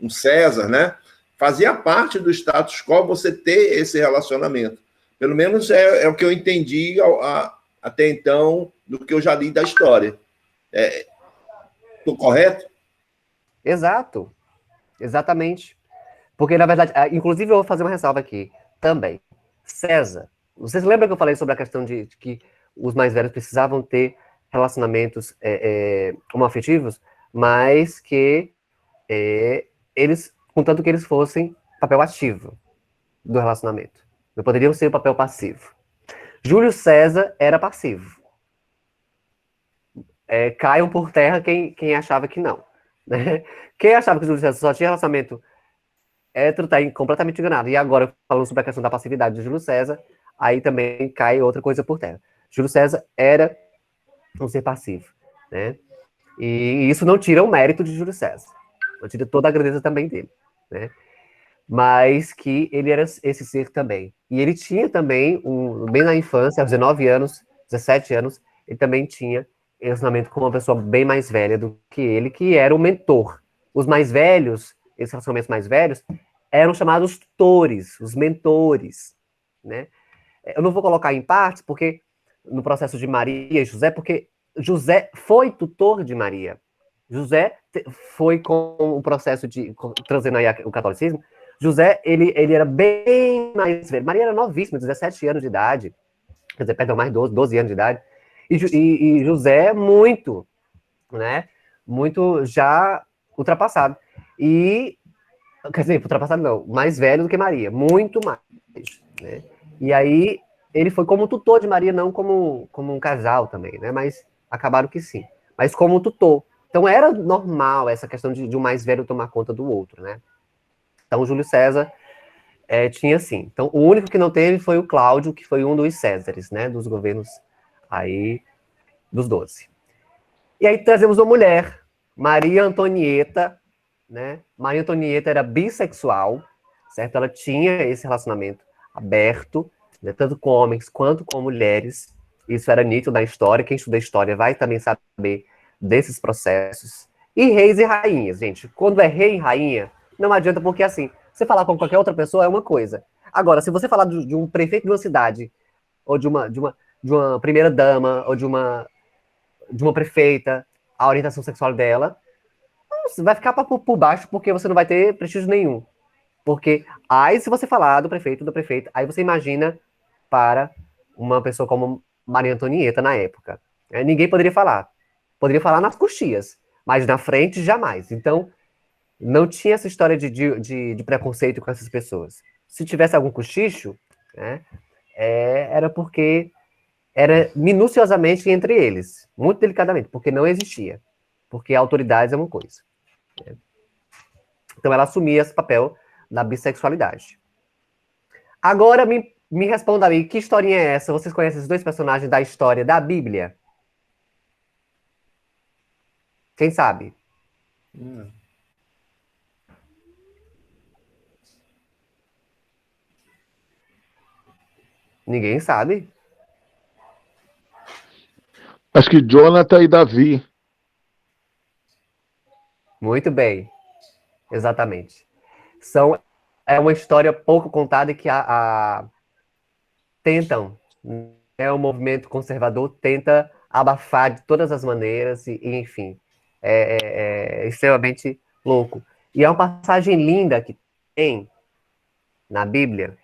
César, né? Fazia parte do status quo você ter esse relacionamento. Pelo menos é o que eu entendi até então do que eu já li da história. Estou correto? Exato. Exatamente. Porque, na verdade, inclusive eu vou fazer uma ressalva aqui também. César, vocês lembram que eu falei sobre a questão de que os mais velhos precisavam ter relacionamentos homoafetivos, mas que eles, contanto que eles fossem papel ativo do relacionamento. Não poderiam ser o papel passivo. Júlio César era passivo. Caiam por terra quem achava que não. Né? Quem achava que o Júlio César só tinha relacionamento hétero está completamente enganado. E agora, falando sobre a questão da passividade de Júlio César, aí também cai outra coisa por terra. Júlio César era um ser passivo, né? E isso não tira o mérito de Júlio César. Não tira toda a grandeza também dele, né? Mas que ele era esse ser também. E ele tinha também, bem na infância, aos 19 anos, 17 anos, ele também tinha relacionamento com uma pessoa bem mais velha do que ele, que era o mentor. Os mais velhos, esses relacionamentos mais velhos, eram chamados tutores, os mentores, né? Eu não vou colocar em partes, porque no processo de Maria e José, porque José foi tutor de Maria. José foi com o processo trazendo aí o catolicismo, José, ele era bem mais velho. Maria era novíssima, 17 anos de idade, quer dizer, perdão, mais 12 anos de idade, e José muito, né? Muito já ultrapassado. E, quer dizer, ultrapassado não, mais velho do que Maria, muito mais, né? E aí, ele foi como tutor de Maria, não como um casal também, né? Mas acabaram que sim. Mas como tutor. Então, era normal essa questão de um mais velho tomar conta do outro, né? Então, Júlio César tinha sim. Então, o único que não teve foi o Cláudio, que foi um dos Césares, né? Dos governos aí dos 12. E aí trazemos uma mulher, Maria Antonieta, né? Maria Antonieta era bissexual, certo? Ela tinha esse relacionamento aberto, né? Tanto com homens quanto com mulheres. Isso era nítido na história. Quem estuda história vai também saber desses processos. E reis e rainhas, gente. Quando é rei e rainha, não adianta, porque assim, você falar com qualquer outra pessoa é uma coisa. Agora, se você falar de um prefeito de uma cidade, ou de uma primeira-dama, ou de uma prefeita, a orientação sexual dela, você vai ficar por baixo, porque você não vai ter prestígio nenhum. Porque, aí se você falar do prefeito, da prefeita, aí você imagina para uma pessoa como Maria Antonieta na época. Ninguém poderia falar. Poderia falar nas coxias, mas na frente, jamais. Então, não tinha essa história de preconceito com essas pessoas. Se tivesse algum cochicho, né, era porque era minuciosamente entre eles, muito delicadamente, porque não existia. Porque a autoridade é uma coisa. Né? Então, ela assumia esse papel da bissexualidade. Agora, me responda aí, que historinha é essa? Vocês conhecem esses dois personagens da história da Bíblia? Quem sabe? Ninguém sabe? Acho que Jonathan e Davi. Muito bem. Exatamente. É uma história pouco contada que tentam, o movimento conservador tenta abafar de todas as maneiras, e enfim, é extremamente louco. E é uma passagem linda que tem na Bíblia.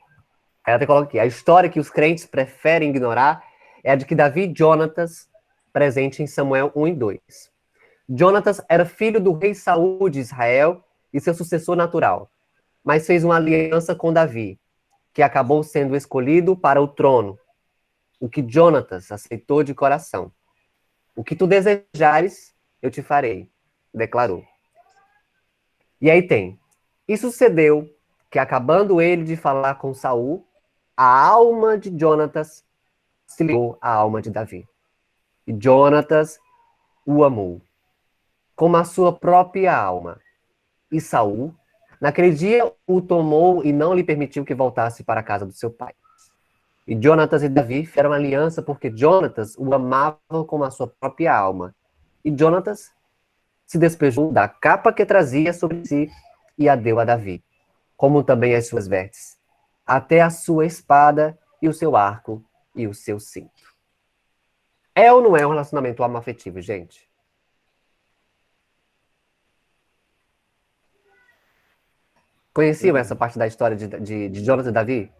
Ela até coloca aqui: a história que os crentes preferem ignorar é a de que Davi e Jonatas, presente em Samuel 1 e 2. Jonatas era filho do rei Saul de Israel e seu sucessor natural, mas fez uma aliança com Davi, que acabou sendo escolhido para o trono. O que Jonatas aceitou de coração. O que tu desejares, eu te farei, declarou. E aí tem: e sucedeu que, acabando ele de falar com Saul, a alma de Jonatas se ligou à alma de Davi. E Jonatas o amou, como a sua própria alma. E Saul, naquele dia, o tomou e não lhe permitiu que voltasse para a casa do seu pai. E Jonatas e Davi fizeram aliança porque Jonatas o amava como a sua própria alma. E Jonatas se despejou da capa que trazia sobre si e a deu a Davi, como também as suas vestes, até a sua espada e o seu arco e o seu cinto. É ou não é um relacionamento homoafetivo, gente? Conheciam essa parte da história de Jonatas e Davi?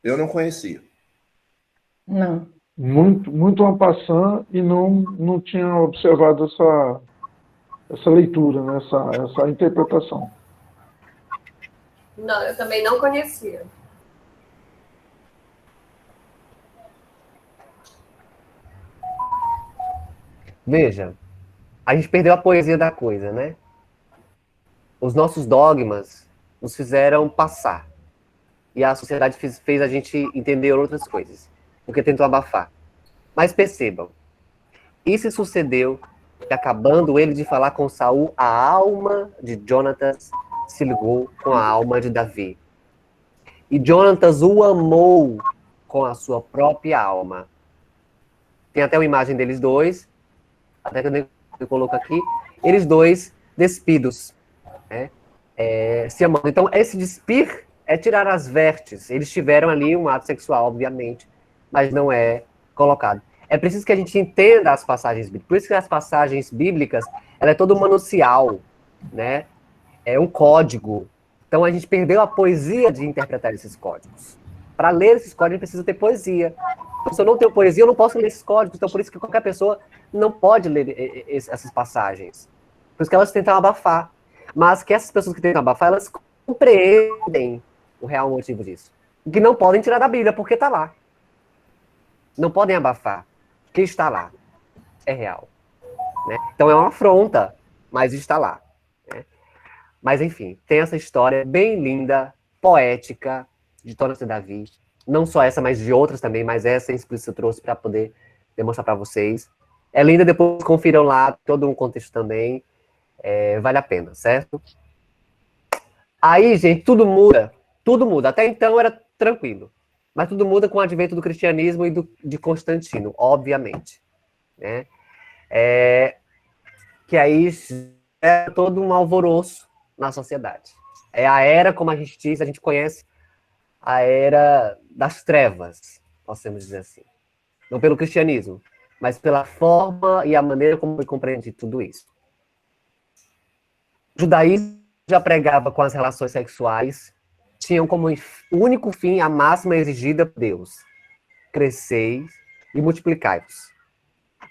Eu não conhecia. Não. Muito en passant, e não tinha observado essa leitura, né? essa interpretação. Não, eu também não conhecia. Veja, a gente perdeu a poesia da coisa, né? Os nossos dogmas nos fizeram passar. E a sociedade fez a gente entender outras coisas, porque tentou abafar. Mas percebam, isso sucedeu que, acabando ele de falar com Saul, a alma de Jonatas se ligou com a alma de Davi. E Jonatas o amou com a sua própria alma. Tem até uma imagem deles dois, até que eu coloco aqui, eles dois despidos, né? Se amando. Então, esse despir é tirar as vestes. Eles tiveram ali um ato sexual, obviamente, mas não é colocado. É preciso que a gente entenda as passagens bíblicas. Por isso que as passagens bíblicas, ela é todo um manuncial, né? É um código. Então, a gente perdeu a poesia de interpretar esses códigos. Para ler esses códigos, precisa ter poesia. Então, se eu não tenho poesia, eu não posso ler esses códigos. Então, por isso que qualquer pessoa não pode ler essas passagens. Por isso que elas tentam abafar. Mas que essas pessoas que tentam abafar, elas compreendem o real motivo disso. Que não podem tirar da Bíblia, porque está lá. Não podem abafar, porque está lá. É real. Né? Então é uma afronta, mas está lá. Né? Mas enfim, tem essa história bem linda, poética, de Jonatas e Davi. Não só essa, mas de outras também, mas essa em específico eu trouxe para poder demonstrar para vocês. É linda, depois confiram lá, todo um contexto também. Vale a pena, certo? Aí, gente, tudo muda. Tudo muda. Até então era tranquilo. Mas tudo muda com o advento do cristianismo e de Constantino, obviamente. Né? Que aí é todo um alvoroço na sociedade. É a era, como a gente diz, a gente conhece, a era das trevas, podemos dizer assim. Não pelo cristianismo, mas pela forma e a maneira como foi compreendido tudo isso. O judaísmo já pregava com as relações sexuais, tinham como único fim a máxima exigida por Deus: cresceis e multiplicai-vos.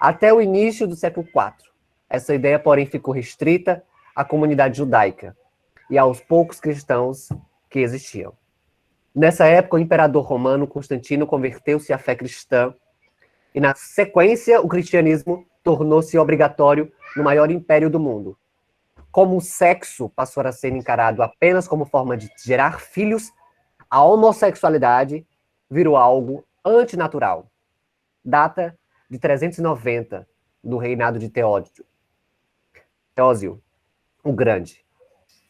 Até o início do século IV. Essa ideia, porém, ficou restrita à comunidade judaica e aos poucos cristãos que existiam. Nessa época, o imperador romano Constantino converteu-se à fé cristã e, na sequência, o cristianismo tornou-se obrigatório no maior império do mundo. Como o sexo passou a ser encarado apenas como forma de gerar filhos, a homossexualidade virou algo antinatural. Data de 390 do reinado de Teósio o Grande.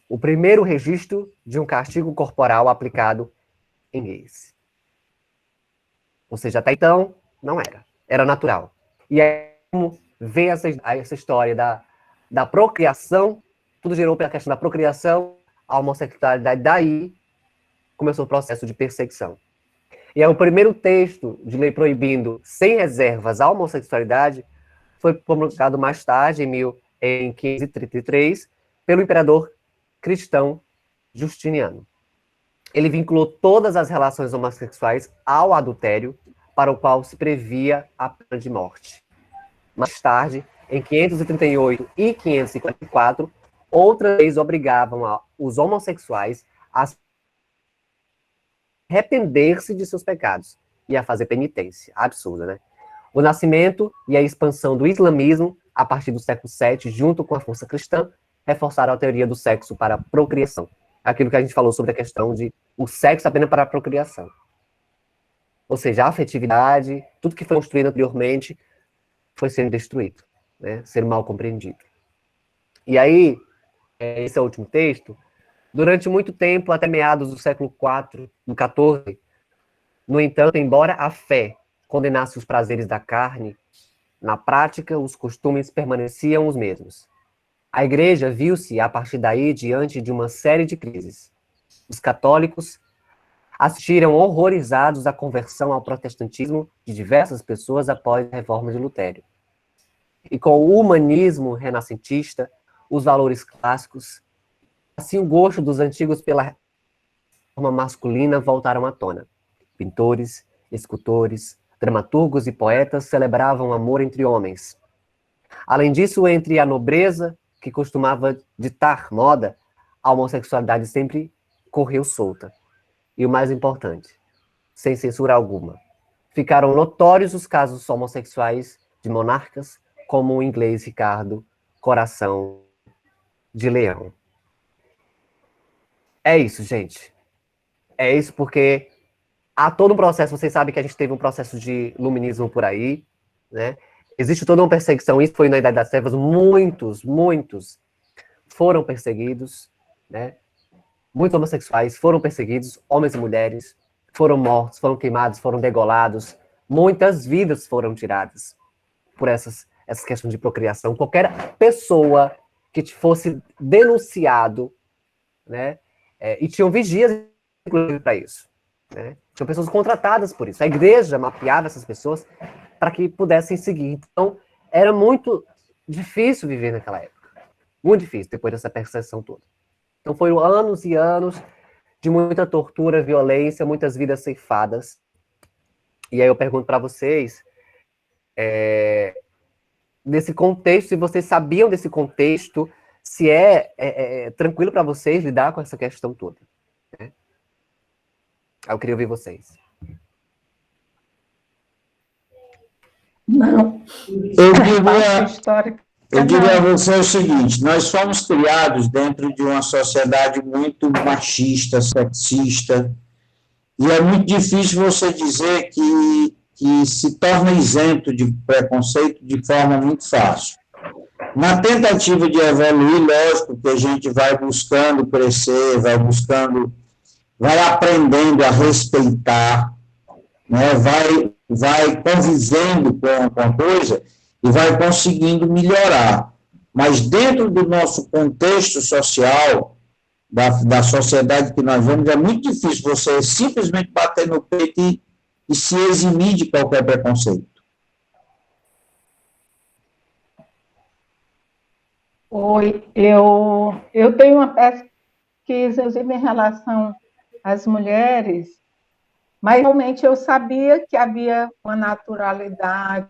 O primeiro registro de um castigo corporal aplicado em gays. Ou seja, até então, não era. Era natural. E aí, como vem essa história da procriação, tudo gerou pela questão da procriação, a homossexualidade, daí começou o processo de perseguição. E aí, o primeiro texto de lei proibindo sem reservas a homossexualidade foi promulgado mais tarde, em 533, pelo imperador cristão Justiniano. Ele vinculou todas as relações homossexuais ao adultério, para o qual se previa a pena de morte. Mais tarde, em 538 e 554, outras leis obrigavam os homossexuais a arrepender-se de seus pecados e a fazer penitência. Absurda, né? O nascimento e a expansão do islamismo, a partir do século VII, junto com a força cristã, reforçaram a teoria do sexo para a procriação. Aquilo que a gente falou sobre a questão de o sexo apenas para a procriação. Ou seja, a afetividade, tudo que foi construído anteriormente foi sendo destruído, né? Sendo mal compreendido. E aí, esse é o último texto, durante muito tempo, até meados do século IV, do XIV, no entanto, embora a fé condenasse os prazeres da carne, na prática, os costumes permaneciam os mesmos. A igreja viu-se, a partir daí, diante de uma série de crises. Os católicos assistiram horrorizados à conversão ao protestantismo de diversas pessoas após a reforma de Lutero. E com o humanismo renascentista, os valores clássicos, assim o gosto dos antigos pela forma masculina voltaram à tona. Pintores, escultores, dramaturgos e poetas celebravam o amor entre homens. Além disso, entre a nobreza, que costumava ditar moda, a homossexualidade sempre correu solta. E o mais importante, sem censura alguma, ficaram notórios os casos homossexuais de monarcas, como o inglês Ricardo Coração de Leão. É isso, gente. É isso porque há todo um processo, vocês sabem que a gente teve um processo de iluminismo por aí, né? Existe toda uma perseguição, isso foi na Idade das Trevas, muitos foram perseguidos, né? Muitos homossexuais foram perseguidos, homens e mulheres, foram mortos, foram queimados, foram degolados, muitas vidas foram tiradas por essas questões de procriação. Qualquer pessoa que fosse denunciado, né? E tinham vigias, inclusive, para isso, né? Tinham pessoas contratadas por isso. A igreja mapeava essas pessoas para que pudessem seguir. Então, era muito difícil viver naquela época. Muito difícil, depois dessa perseguição toda. Então, foram anos e anos de muita tortura, violência, muitas vidas ceifadas. E aí eu pergunto para vocês, nesse contexto, se vocês sabiam desse contexto, se é tranquilo para vocês lidar com essa questão toda. Né? Eu queria ouvir vocês. Não. Eu diria a você o seguinte: nós fomos criados dentro de uma sociedade muito machista, sexista, e é muito difícil você dizer que que se torna isento de preconceito de forma muito fácil. Na tentativa de evoluir, lógico que a gente vai buscando crescer, vai aprendendo a respeitar, né? vai convivendo com a coisa e vai conseguindo melhorar. Mas dentro do nosso contexto social, da sociedade que nós vemos, é muito difícil você simplesmente bater no peito e se eximir de qualquer preconceito. Oi, eu tenho uma pesquisa, inclusive, em relação às mulheres, mas realmente eu sabia que havia uma naturalidade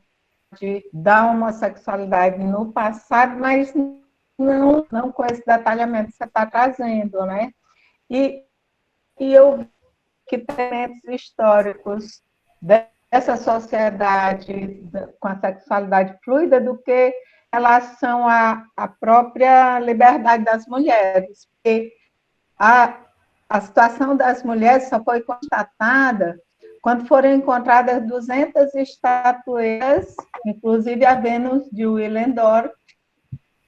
da homossexualidade no passado, mas não com esse detalhamento que você está trazendo, né? E eu vi que tem elementos históricos dessa sociedade com a sexualidade fluida do que em relação à própria liberdade das mulheres, porque a situação das mulheres só foi constatada quando foram encontradas 200 estatuetas, inclusive a Vênus de Willendorf,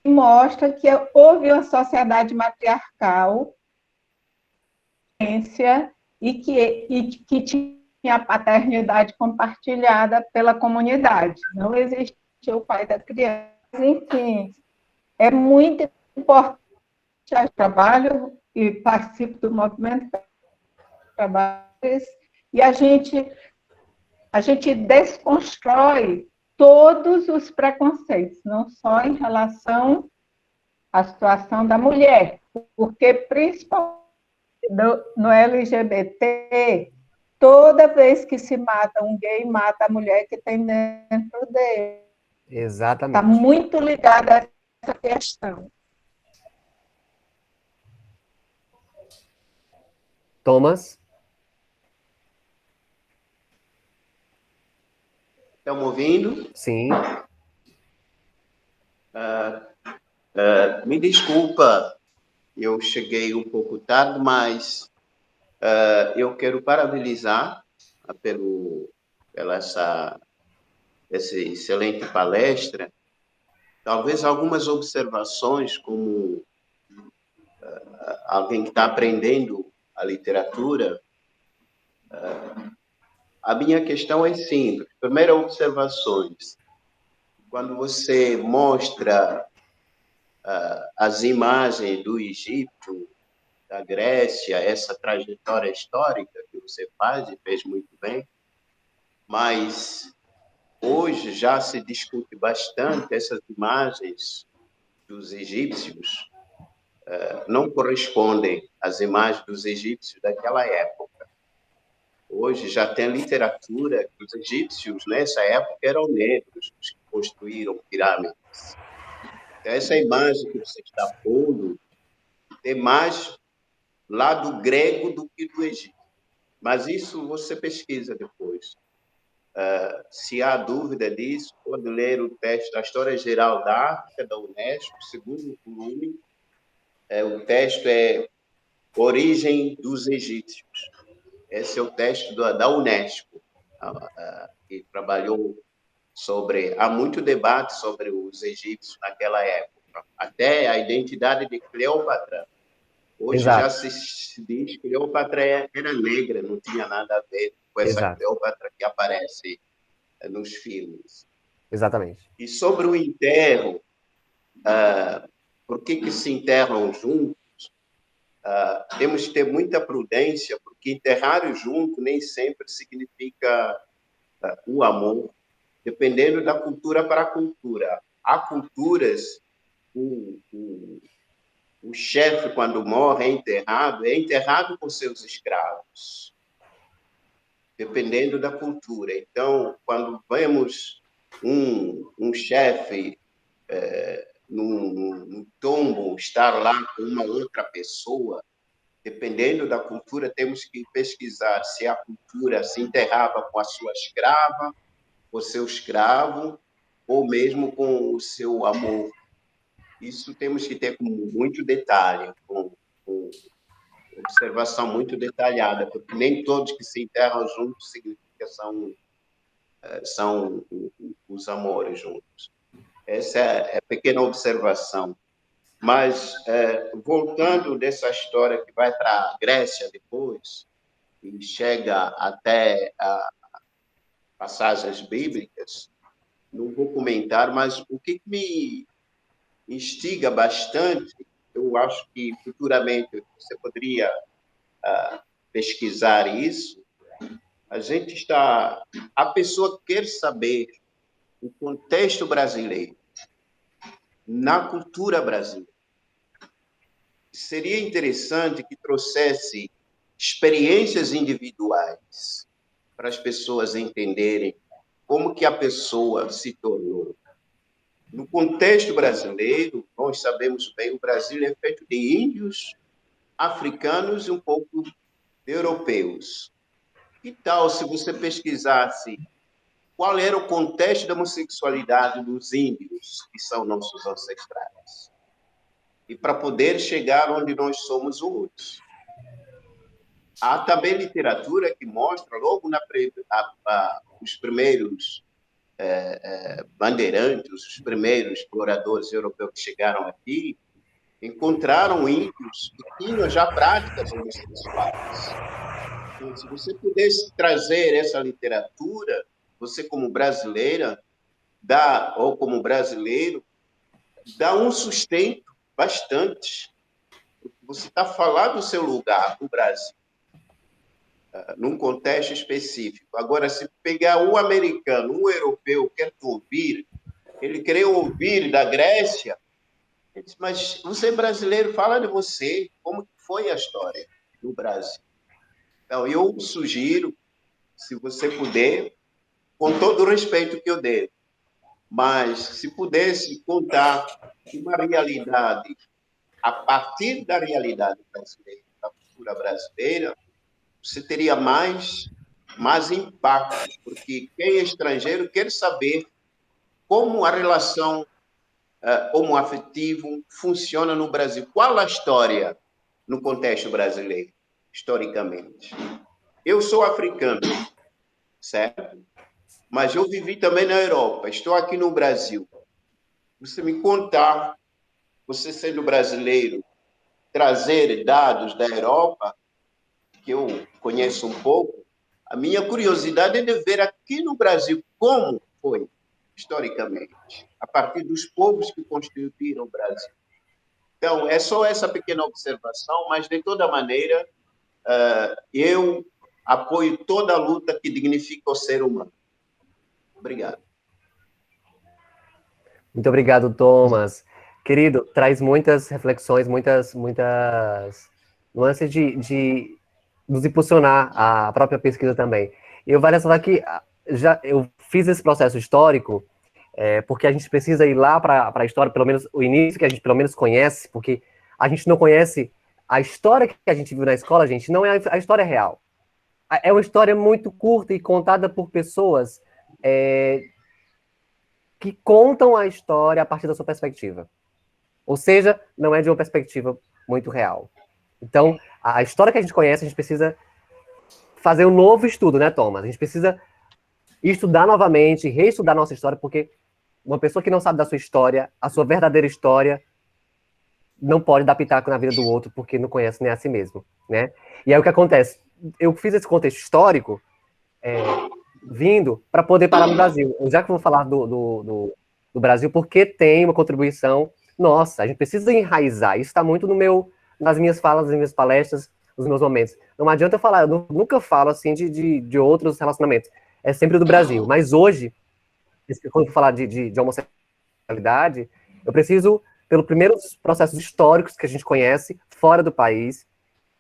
que mostra que houve uma sociedade matriarcal e que tinha a paternidade compartilhada pela comunidade. Não existia o pai da criança. Enfim, é muito importante o trabalho e participo do movimento de trabalhos, e a gente desconstrói todos os preconceitos, não só em relação à situação da mulher, porque principalmente no LGBT, toda vez que se mata um gay, mata a mulher que tem dentro dele. Exatamente. Está muito ligada a essa questão. Thomas? Estão me ouvindo? Sim. Me desculpa, eu cheguei um pouco tarde, mas eu quero parabenizar pela essa excelente palestra. Talvez algumas observações, como alguém que está aprendendo a literatura. A minha questão é simples. Primeira observações. Quando você mostra as imagens do Egito, da Grécia, essa trajetória histórica que você faz e fez muito bem, mas hoje já se discute bastante essas imagens dos egípcios não correspondem às imagens dos egípcios daquela época. Hoje já tem literatura que os egípcios, nessa época, eram negros, os que construíram pirâmides. Então, essa imagem que você está pondo tem mais lado grego do que do Egito. Mas isso você pesquisa depois. Se há dúvida disso, pode ler o texto da História Geral da África, da Unesco, segundo volume. O texto é Origem dos Egípcios. Esse é o texto da Unesco, que trabalhou sobre... Há muito debate sobre os egípcios naquela época, até a identidade de Cleópatra. Hoje Exato. já se diz que Cleópatra era negra, não tinha nada a ver com essa Exato. Cleópatra que aparece nos filmes. Exatamente. E sobre o enterro, por que se enterram juntos? Temos que ter muita prudência, porque enterrar junto nem sempre significa o amor, dependendo da cultura para a cultura. Há culturas, o chefe, quando morre, é enterrado com seus escravos, dependendo da cultura. Então, quando vemos um chefe num tombo estar lá com uma outra pessoa, dependendo da cultura, temos que pesquisar se a cultura se enterrava com a sua escrava, o seu escravo, ou mesmo com o seu amor. Isso temos que ter com muito detalhe, com observação muito detalhada, porque nem todos que se enterram juntos significa são são os amores juntos. Essa é a pequena observação. Mas, voltando dessa história que vai para a Grécia depois, e chega até passagens bíblicas, não vou comentar, mas o que me instiga bastante, eu acho que futuramente você poderia pesquisar isso, a pessoa quer saber o contexto brasileiro, na cultura brasileira. Seria interessante que trouxesse experiências individuais para as pessoas entenderem como que a pessoa se tornou. No contexto brasileiro, nós sabemos bem, o Brasil é feito de índios, africanos e um pouco de europeus. Que tal se você pesquisasse qual era o contexto da homossexualidade dos índios, que são nossos ancestrais? E para poder chegar onde nós somos hoje. Há também literatura que mostra, logo os primeiros bandeirantes, os primeiros exploradores europeus que chegaram aqui, encontraram índios que tinham já práticas homossexuais. Então, se você pudesse trazer essa literatura, você como brasileira, ou como brasileiro, dá um sustento bastante. Você está falando do seu lugar no Brasil, num contexto específico. Agora, se pegar um americano, um europeu, quer ouvir, ele quer ouvir da Grécia, ele diz, mas você brasileiro, fala de você, como foi a história no Brasil. Então, eu sugiro, se você puder, com todo o respeito que eu devo, mas se pudesse contar uma realidade a partir da realidade brasileira, da cultura brasileira, você teria mais impacto, porque quem é estrangeiro quer saber como a relação homoafetiva funciona no Brasil. Qual a história no contexto brasileiro, historicamente? Eu sou africano, certo? Mas eu vivi também na Europa, estou aqui no Brasil. Você me contar, você sendo brasileiro, trazer dados da Europa, que eu conheço um pouco, a minha curiosidade é de ver aqui no Brasil como foi, historicamente, a partir dos povos que constituíram o Brasil. Então, é só essa pequena observação, mas, de toda maneira, eu apoio toda a luta que dignifica o ser humano. Obrigado. Muito obrigado, Thomas. Querido, traz muitas reflexões, muitas nuances de nos impulsionar a própria pesquisa também. Eu vale ressaltar que eu fiz esse processo histórico porque a gente precisa ir lá para a história, pelo menos o início que a gente pelo menos conhece, porque a gente não conhece a história que a gente viu na escola, gente, não é a história real. É uma história muito curta e contada por pessoas que contam a história a partir da sua perspectiva. Ou seja, não é de uma perspectiva muito real. Então, a história que a gente conhece, a gente precisa fazer um novo estudo, né, Thomas? A gente precisa estudar novamente, reestudar nossa história, porque uma pessoa que não sabe da sua história, a sua verdadeira história, não pode dar pitaco na vida do outro, porque não conhece nem a si mesmo, né? E aí o que acontece? Eu fiz esse contexto histórico vindo para poder parar no Brasil. Já que eu vou falar do Brasil, porque tem uma contribuição nossa, a gente precisa enraizar. Isso está muito nas minhas falas, nas minhas palestras, nos meus momentos. Não adianta eu falar, eu nunca falo assim de outros relacionamentos. É sempre do Brasil. Mas hoje, quando eu falar de homossexualidade, eu preciso, pelos primeiros processos históricos que a gente conhece, fora do país,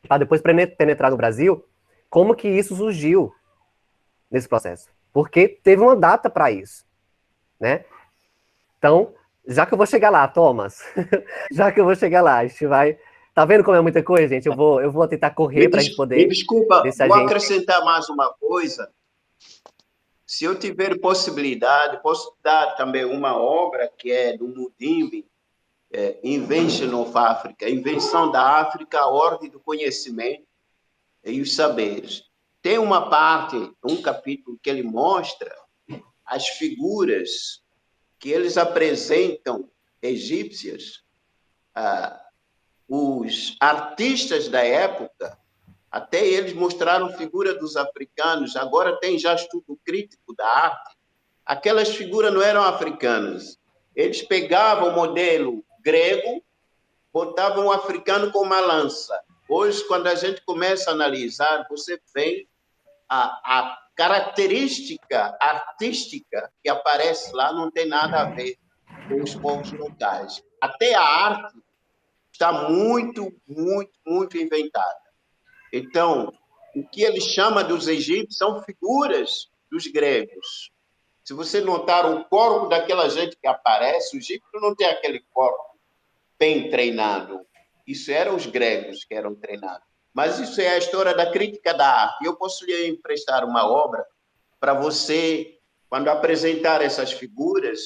para depois penetrar no Brasil, como que isso surgiu nesse processo. Porque teve uma data para isso, né? Então, já que eu vou chegar lá, Thomas, já que eu vou chegar lá, a gente vai... Tá vendo como é muita coisa, gente? Eu vou tentar correr para a gente poder... Me desculpa, vou acrescentar mais uma coisa. Se eu tiver possibilidade, posso dar também uma obra que é do Mudimbe, Invention of Africa, Invenção da África, a Ordem do Conhecimento e os Saberes. Tem uma parte, um capítulo que ele mostra as figuras que eles apresentam egípcias, os artistas da época, até eles mostraram figura dos africanos, agora tem já estudo crítico da arte, aquelas figuras não eram africanas, eles pegavam o modelo grego, botavam o africano com uma lança. Hoje, quando a gente começa a analisar, você vê a característica artística que aparece lá não tem nada a ver com os povos locais. Até a arte está muito, muito, muito inventada. Então, o que ele chama dos egípcios são figuras dos gregos. Se você notar o corpo daquela gente que aparece, o egípcio não tem aquele corpo bem treinado. Isso eram os gregos que eram treinados. Mas isso é a história da crítica da arte. Eu posso lhe emprestar uma obra para você, quando apresentar essas figuras,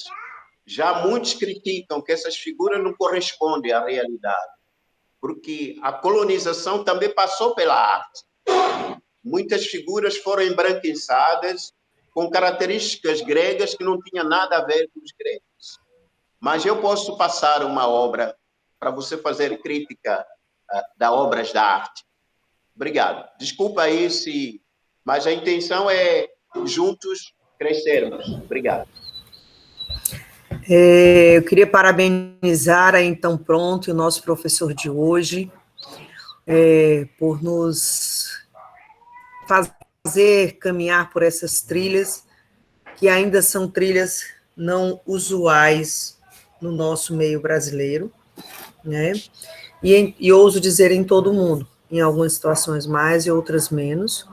já muitos criticam que essas figuras não correspondem à realidade, porque a colonização também passou pela arte. Muitas figuras foram embranquiçadas com características gregas que não tinham nada a ver com os gregos. Mas eu posso passar uma obra para você fazer crítica das obras da arte. Obrigado. Desculpa aí, mas a intenção é juntos crescermos. Obrigado. Eu queria parabenizar a Então Pronto, o nosso professor de hoje, por nos fazer caminhar por essas trilhas, que ainda são trilhas não usuais no nosso meio brasileiro, né? E ouso dizer em todo o mundo, em algumas situações mais e outras menos.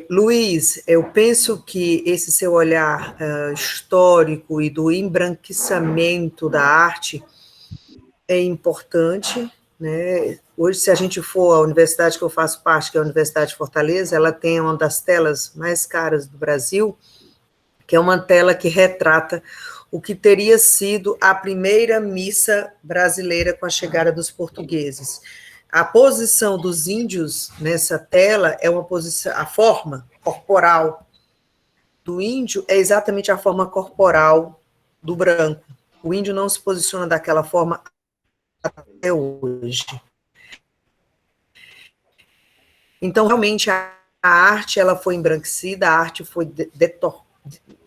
Luiz, eu penso que esse seu olhar histórico e do embranquiçamento da arte é importante, né? Hoje, se a gente for à universidade que eu faço parte, que é a Universidade de Fortaleza, ela tem uma das telas mais caras do Brasil, que é uma tela que retrata o que teria sido a primeira missa brasileira com a chegada dos portugueses. A posição dos índios nessa tela é uma posição, a forma corporal do índio é exatamente a forma corporal do branco. O índio não se posiciona daquela forma até hoje. Então, realmente, a arte ela foi embranquecida, a arte foi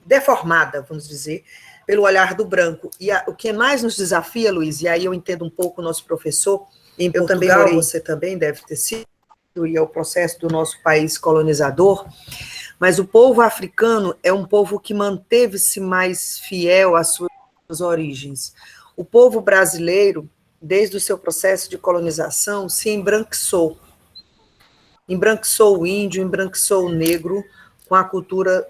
deformada, vamos dizer, pelo olhar do branco. E o que mais nos desafia, Luiz, e aí eu entendo um pouco o nosso professor, em Portugal, você também deve ter sido, e é o processo do nosso país colonizador, mas o povo africano é um povo que manteve-se mais fiel às suas origens. O povo brasileiro, desde o seu processo de colonização, se embranquiçou. Embranquiçou o índio, embranquiçou o negro, com a cultura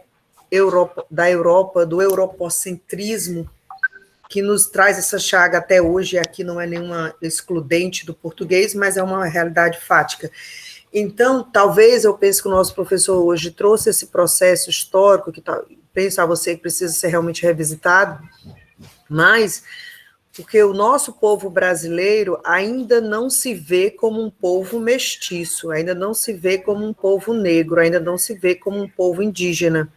da Europa, do europocentrismo, que nos traz essa chaga até hoje, aqui não é nenhuma excludente do português, mas é uma realidade fática. Então, talvez eu pense que o nosso professor hoje trouxe esse processo histórico, que penso a você que precisa ser realmente revisitado, mas porque o nosso povo brasileiro ainda não se vê como um povo mestiço, ainda não se vê como um povo negro, ainda não se vê como um povo indígena,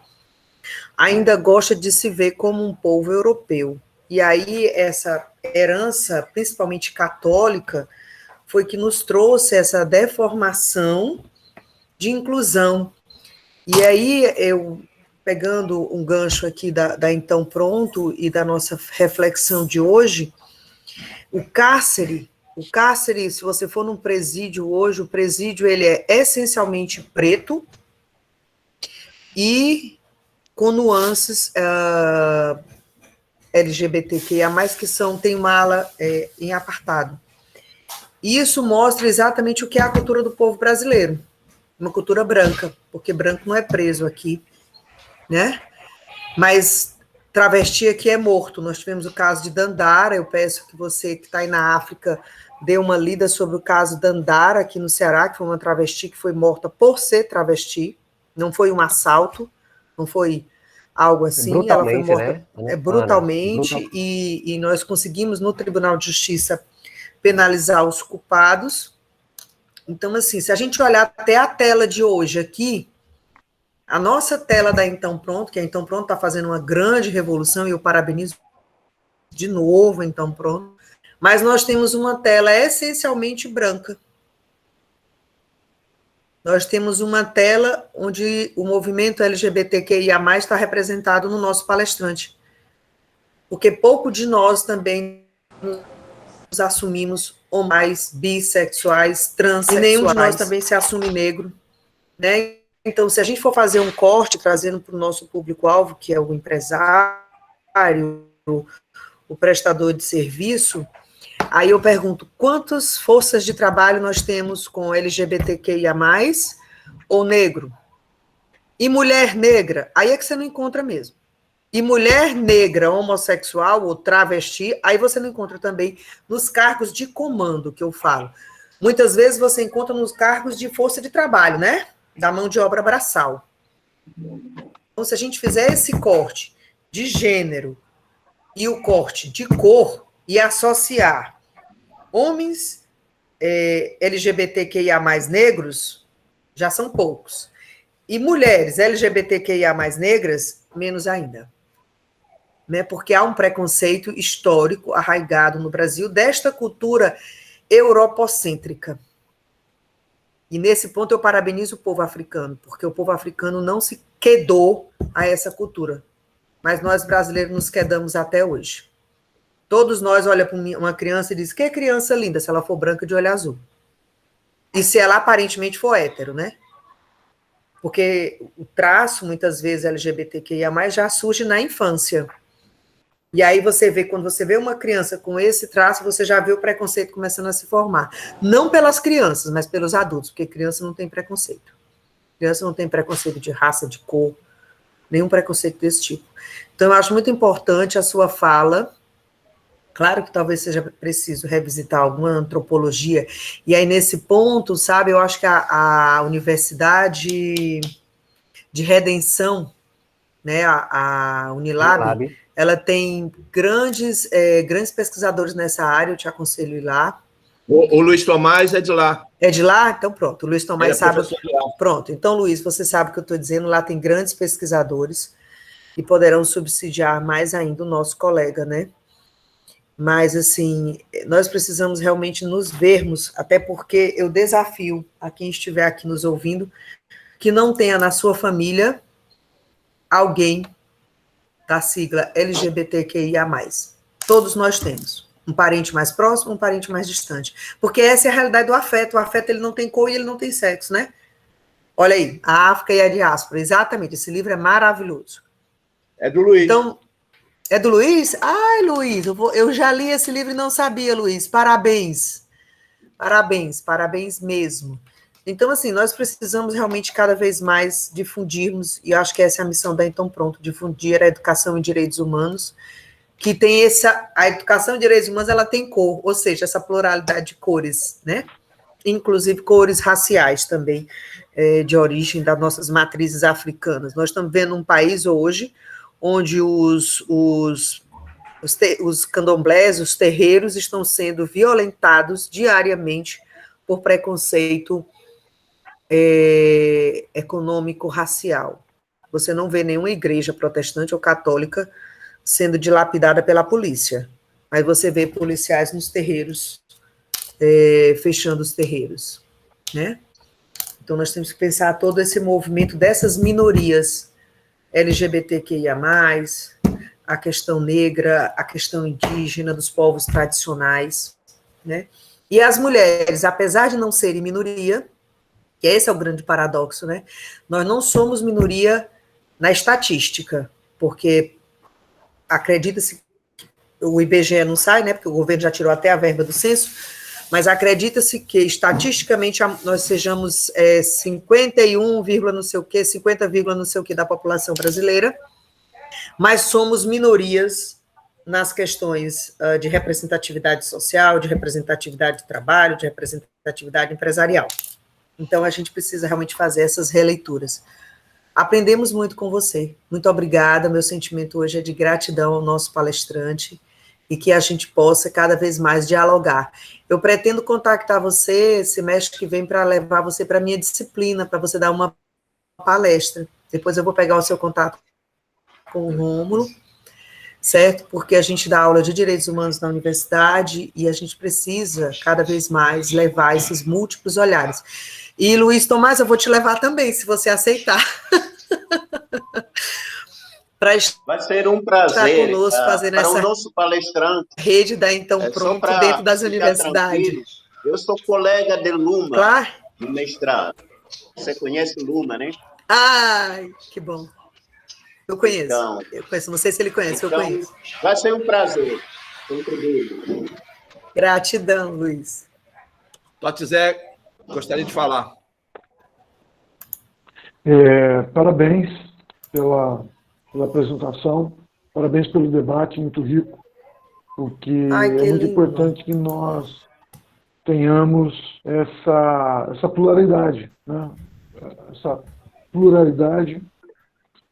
ainda gosta de se ver como um povo europeu. E aí essa herança, principalmente católica, foi que nos trouxe essa deformação de inclusão. E aí eu, pegando um gancho aqui da Então Pronto e da nossa reflexão de hoje, o cárcere, se você for num presídio hoje, o presídio ele é essencialmente preto e com nuances LGBTQIA+, que tem uma ala em apartado. E isso mostra exatamente o que é a cultura do povo brasileiro, uma cultura branca, porque branco não é preso aqui, né? Mas travesti aqui é morto. Nós tivemos o caso de Dandara, eu peço que você que está aí na África dê uma lida sobre o caso Dandara, aqui no Ceará, que foi uma travesti que foi morta por ser travesti, não foi um assalto, não foi algo assim, ela foi morta, né? Brutalmente, e nós conseguimos no Tribunal de Justiça penalizar os culpados. Então, assim, se a gente olhar até a tela de hoje aqui, A nossa tela da Então Pronto, que a Então Pronto está fazendo uma grande revolução, e eu parabenizo de novo a Então Pronto, mas nós temos uma tela essencialmente branca. Nós temos uma tela onde o movimento LGBTQIA+, está representado no nosso palestrante. Porque pouco de nós também nos assumimos homens, bissexuais, transexuais. E nenhum de nós também se assume negro, né? Então, se a gente for fazer um corte, trazendo para o nosso público-alvo, que é o empresário, o prestador de serviço, aí eu pergunto, quantas forças de trabalho nós temos com LGBTQIA+, ou negro? E mulher negra? Aí é que você não encontra mesmo. E mulher negra, homossexual ou travesti, aí você não encontra também nos cargos de comando, que eu falo. Muitas vezes você encontra nos cargos de força de trabalho, né? Da mão de obra braçal. Então, se a gente fizer esse corte de gênero e o corte de cor e associar homens LGBTQIA+ negros, já são poucos. E mulheres LGBTQIA+ negras, menos ainda. Né? Porque há um preconceito histórico arraigado no Brasil desta cultura europocêntrica. E nesse ponto eu parabenizo o povo africano, porque o povo africano não se quedou a essa cultura. Mas nós brasileiros nos quedamos até hoje. Todos nós olhamos para uma criança e dizem, que criança linda, se ela for branca de olho azul. E se ela aparentemente for hétero, né? Porque o traço, muitas vezes, LGBTQIA+, já surge na infância. E aí você vê, quando você vê uma criança com esse traço, você já vê o preconceito começando a se formar. Não pelas crianças, mas pelos adultos, porque criança não tem preconceito. Criança não tem preconceito de raça, de cor, nenhum preconceito desse tipo. Então, eu acho muito importante a sua fala. Claro que talvez seja preciso revisitar alguma antropologia. E aí, nesse ponto, sabe, eu acho que a Universidade de Redenção, né, a Unilab, ela tem grandes pesquisadores nessa área, eu te aconselho a ir lá. O Luiz Tomás é de lá. É de lá? Então pronto, o Luiz Tomás sabe. Pronto, então, Luiz, você sabe o que eu estou dizendo, lá tem grandes pesquisadores e poderão subsidiar mais ainda o nosso colega, né? Mas, assim, nós precisamos realmente nos vermos, até porque eu desafio a quem estiver aqui nos ouvindo, que não tenha na sua família alguém da sigla LGBTQIA+. Todos nós temos. Um parente mais próximo, um parente mais distante. Porque essa é a realidade do afeto. O afeto, ele não tem cor e ele não tem sexo, né? Olha aí, a África e a diáspora. Exatamente, esse livro é maravilhoso. É do Luiz. Então, é do Luiz? Ai, Luiz, eu já li esse livro e não sabia, Luiz. Parabéns. Parabéns, parabéns mesmo. Então, assim, nós precisamos realmente cada vez mais difundirmos, e eu acho que essa é a missão da Então Pronto, difundir a educação em direitos humanos, que tem a educação em direitos humanos, ela tem cor, ou seja, essa pluralidade de cores, né? Inclusive cores raciais também, de origem das nossas matrizes africanas. Nós estamos vendo um país hoje onde os candomblés, os terreiros, estão sendo violentados diariamente por preconceito econômico-racial. Você não vê nenhuma igreja protestante ou católica sendo dilapidada pela polícia, mas você vê policiais nos terreiros, fechando os terreiros, né? Então, nós temos que pensar todo esse movimento dessas minorias, LGBTQIA+, a questão negra, a questão indígena, dos povos tradicionais, né? E as mulheres, apesar de não serem minoria, que esse é o grande paradoxo, né? Nós não somos minoria na estatística, porque acredita-se, o IBGE não sai, né? Porque o governo já tirou até a verba do censo, mas acredita-se que estatisticamente nós sejamos 51, não sei o quê, 50, não sei o quê da população brasileira, mas somos minorias nas questões de representatividade social, de representatividade de trabalho, de representatividade empresarial. Então, a gente precisa realmente fazer essas releituras. Aprendemos muito com você. Muito obrigada. Meu sentimento hoje é de gratidão ao nosso palestrante e que a gente possa cada vez mais dialogar. Eu pretendo contactar você semestre que vem para levar você para a minha disciplina, para você dar uma palestra. Depois eu vou pegar o seu contato com o Rômulo, certo? Porque a gente dá aula de direitos humanos na universidade e a gente precisa, cada vez mais, levar esses múltiplos olhares. E, Luiz Tomás, eu vou te levar também, se você aceitar. Vai ser um prazer conosco, fazendo para essa o nosso palestrante. Rede da Então Pronto dentro das universidades. Eu sou colega de Luma, claro, do mestrado. Você conhece o Luma, né? Ai, que bom. Eu conheço. Então, eu conheço. Não sei se ele conhece, então, eu conheço. Vai ser um prazer. Contribuir. Gratidão, Luiz. Totizé, gostaria de falar. Parabéns pela apresentação, parabéns pelo debate muito rico, porque é muito importante que nós tenhamos essa pluralidade, né? Essa pluralidade.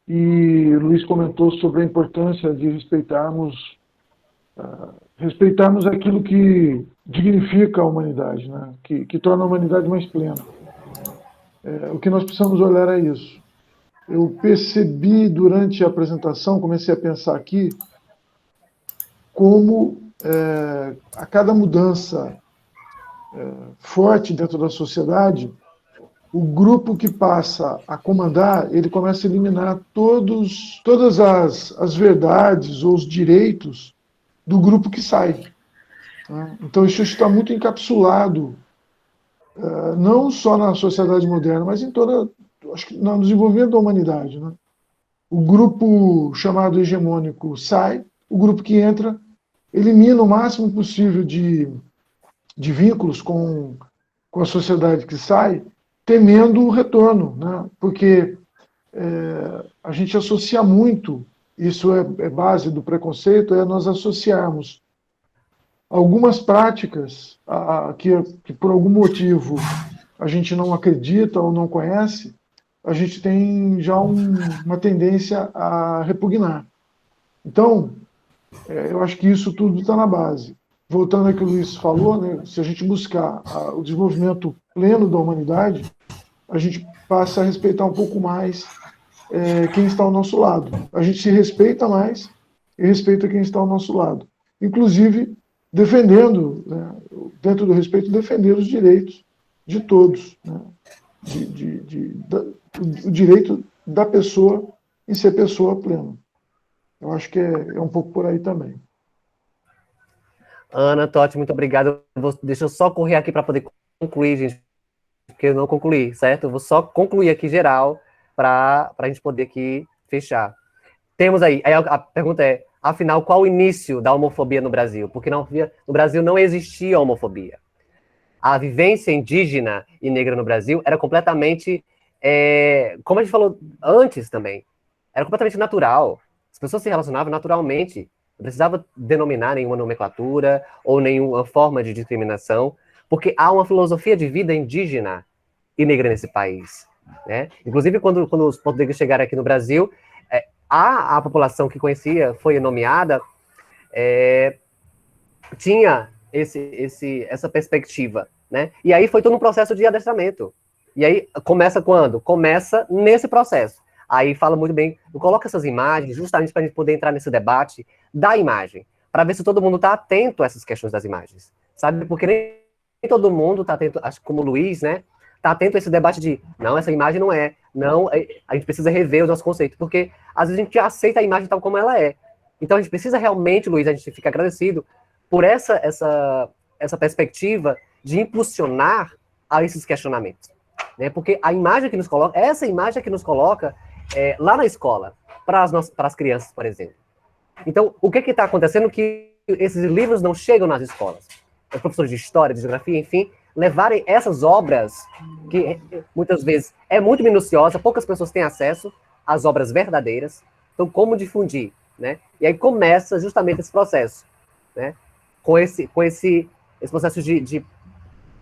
E o Luiz comentou sobre a importância de respeitarmos aquilo que dignifica a humanidade, né? Que torna a humanidade mais plena. O que nós precisamos olhar é isso. Eu percebi durante a apresentação, comecei a pensar aqui, como a cada mudança forte dentro da sociedade, o grupo que passa a comandar, ele começa a eliminar todas as verdades ou os direitos do grupo que sai. Né? Então isso está muito encapsulado, não só na sociedade moderna, mas em acho que no desenvolvimento da humanidade. Né? O grupo chamado hegemônico sai, o grupo que entra elimina o máximo possível de vínculos com a sociedade que sai, temendo o retorno, né? Porque a gente associa muito, isso é base do preconceito, nós associarmos algumas práticas que por algum motivo a gente não acredita ou não conhece, a gente tem já uma tendência a repugnar. Então, eu acho que isso tudo está na base. Voltando ao que o Luiz falou, né, se a gente buscar o desenvolvimento pleno da humanidade, a gente passa a respeitar um pouco mais quem está ao nosso lado. A gente se respeita mais e respeita quem está ao nosso lado. Inclusive, defendendo, né, dentro do respeito, defender os direitos de todos. Né, o direito da pessoa em ser pessoa plena. Eu acho que é um pouco por aí também. Ana, Totti, muito obrigado. Deixa eu só correr aqui para poder concluir, gente, porque eu não concluí, certo? Eu vou só concluir aqui geral para a gente poder aqui fechar. Temos aí a pergunta é, afinal, qual o início da homofobia no Brasil? Porque no Brasil não existia homofobia. A vivência indígena e negra no Brasil era completamente, como a gente falou antes também, era completamente natural. As pessoas se relacionavam naturalmente. Não precisava denominar nenhuma nomenclatura ou nenhuma forma de discriminação, porque há uma filosofia de vida indígena e negra nesse país. Né? Inclusive, quando os portugueses chegaram aqui no Brasil, a população que conhecia, foi nomeada, tinha essa perspectiva. Né? E aí foi todo um processo de adestramento. E aí começa quando? Começa nesse processo. Aí fala muito bem, eu coloco essas imagens justamente para a gente poder entrar nesse debate da imagem, para ver se todo mundo está atento a essas questões das imagens, sabe? Porque nem todo mundo está atento, acho que como o Luiz, né? Está atento a esse debate de, não, essa imagem não não, a gente precisa rever o nosso conceito, porque às vezes a gente aceita a imagem tal como ela é. Então a gente precisa realmente, Luiz, a gente fica agradecido por essa perspectiva de impulsionar a esses questionamentos, né? Porque a imagem que nos coloca, essa imagem que nos coloca lá na escola, para as crianças, por exemplo. Então, o que está acontecendo que esses livros não chegam nas escolas? Os professores de história, de geografia, enfim, levarem essas obras, que muitas vezes é muito minuciosa, poucas pessoas têm acesso às obras verdadeiras. Então, como difundir? Né? E aí começa justamente esse processo, né? Com esse processo de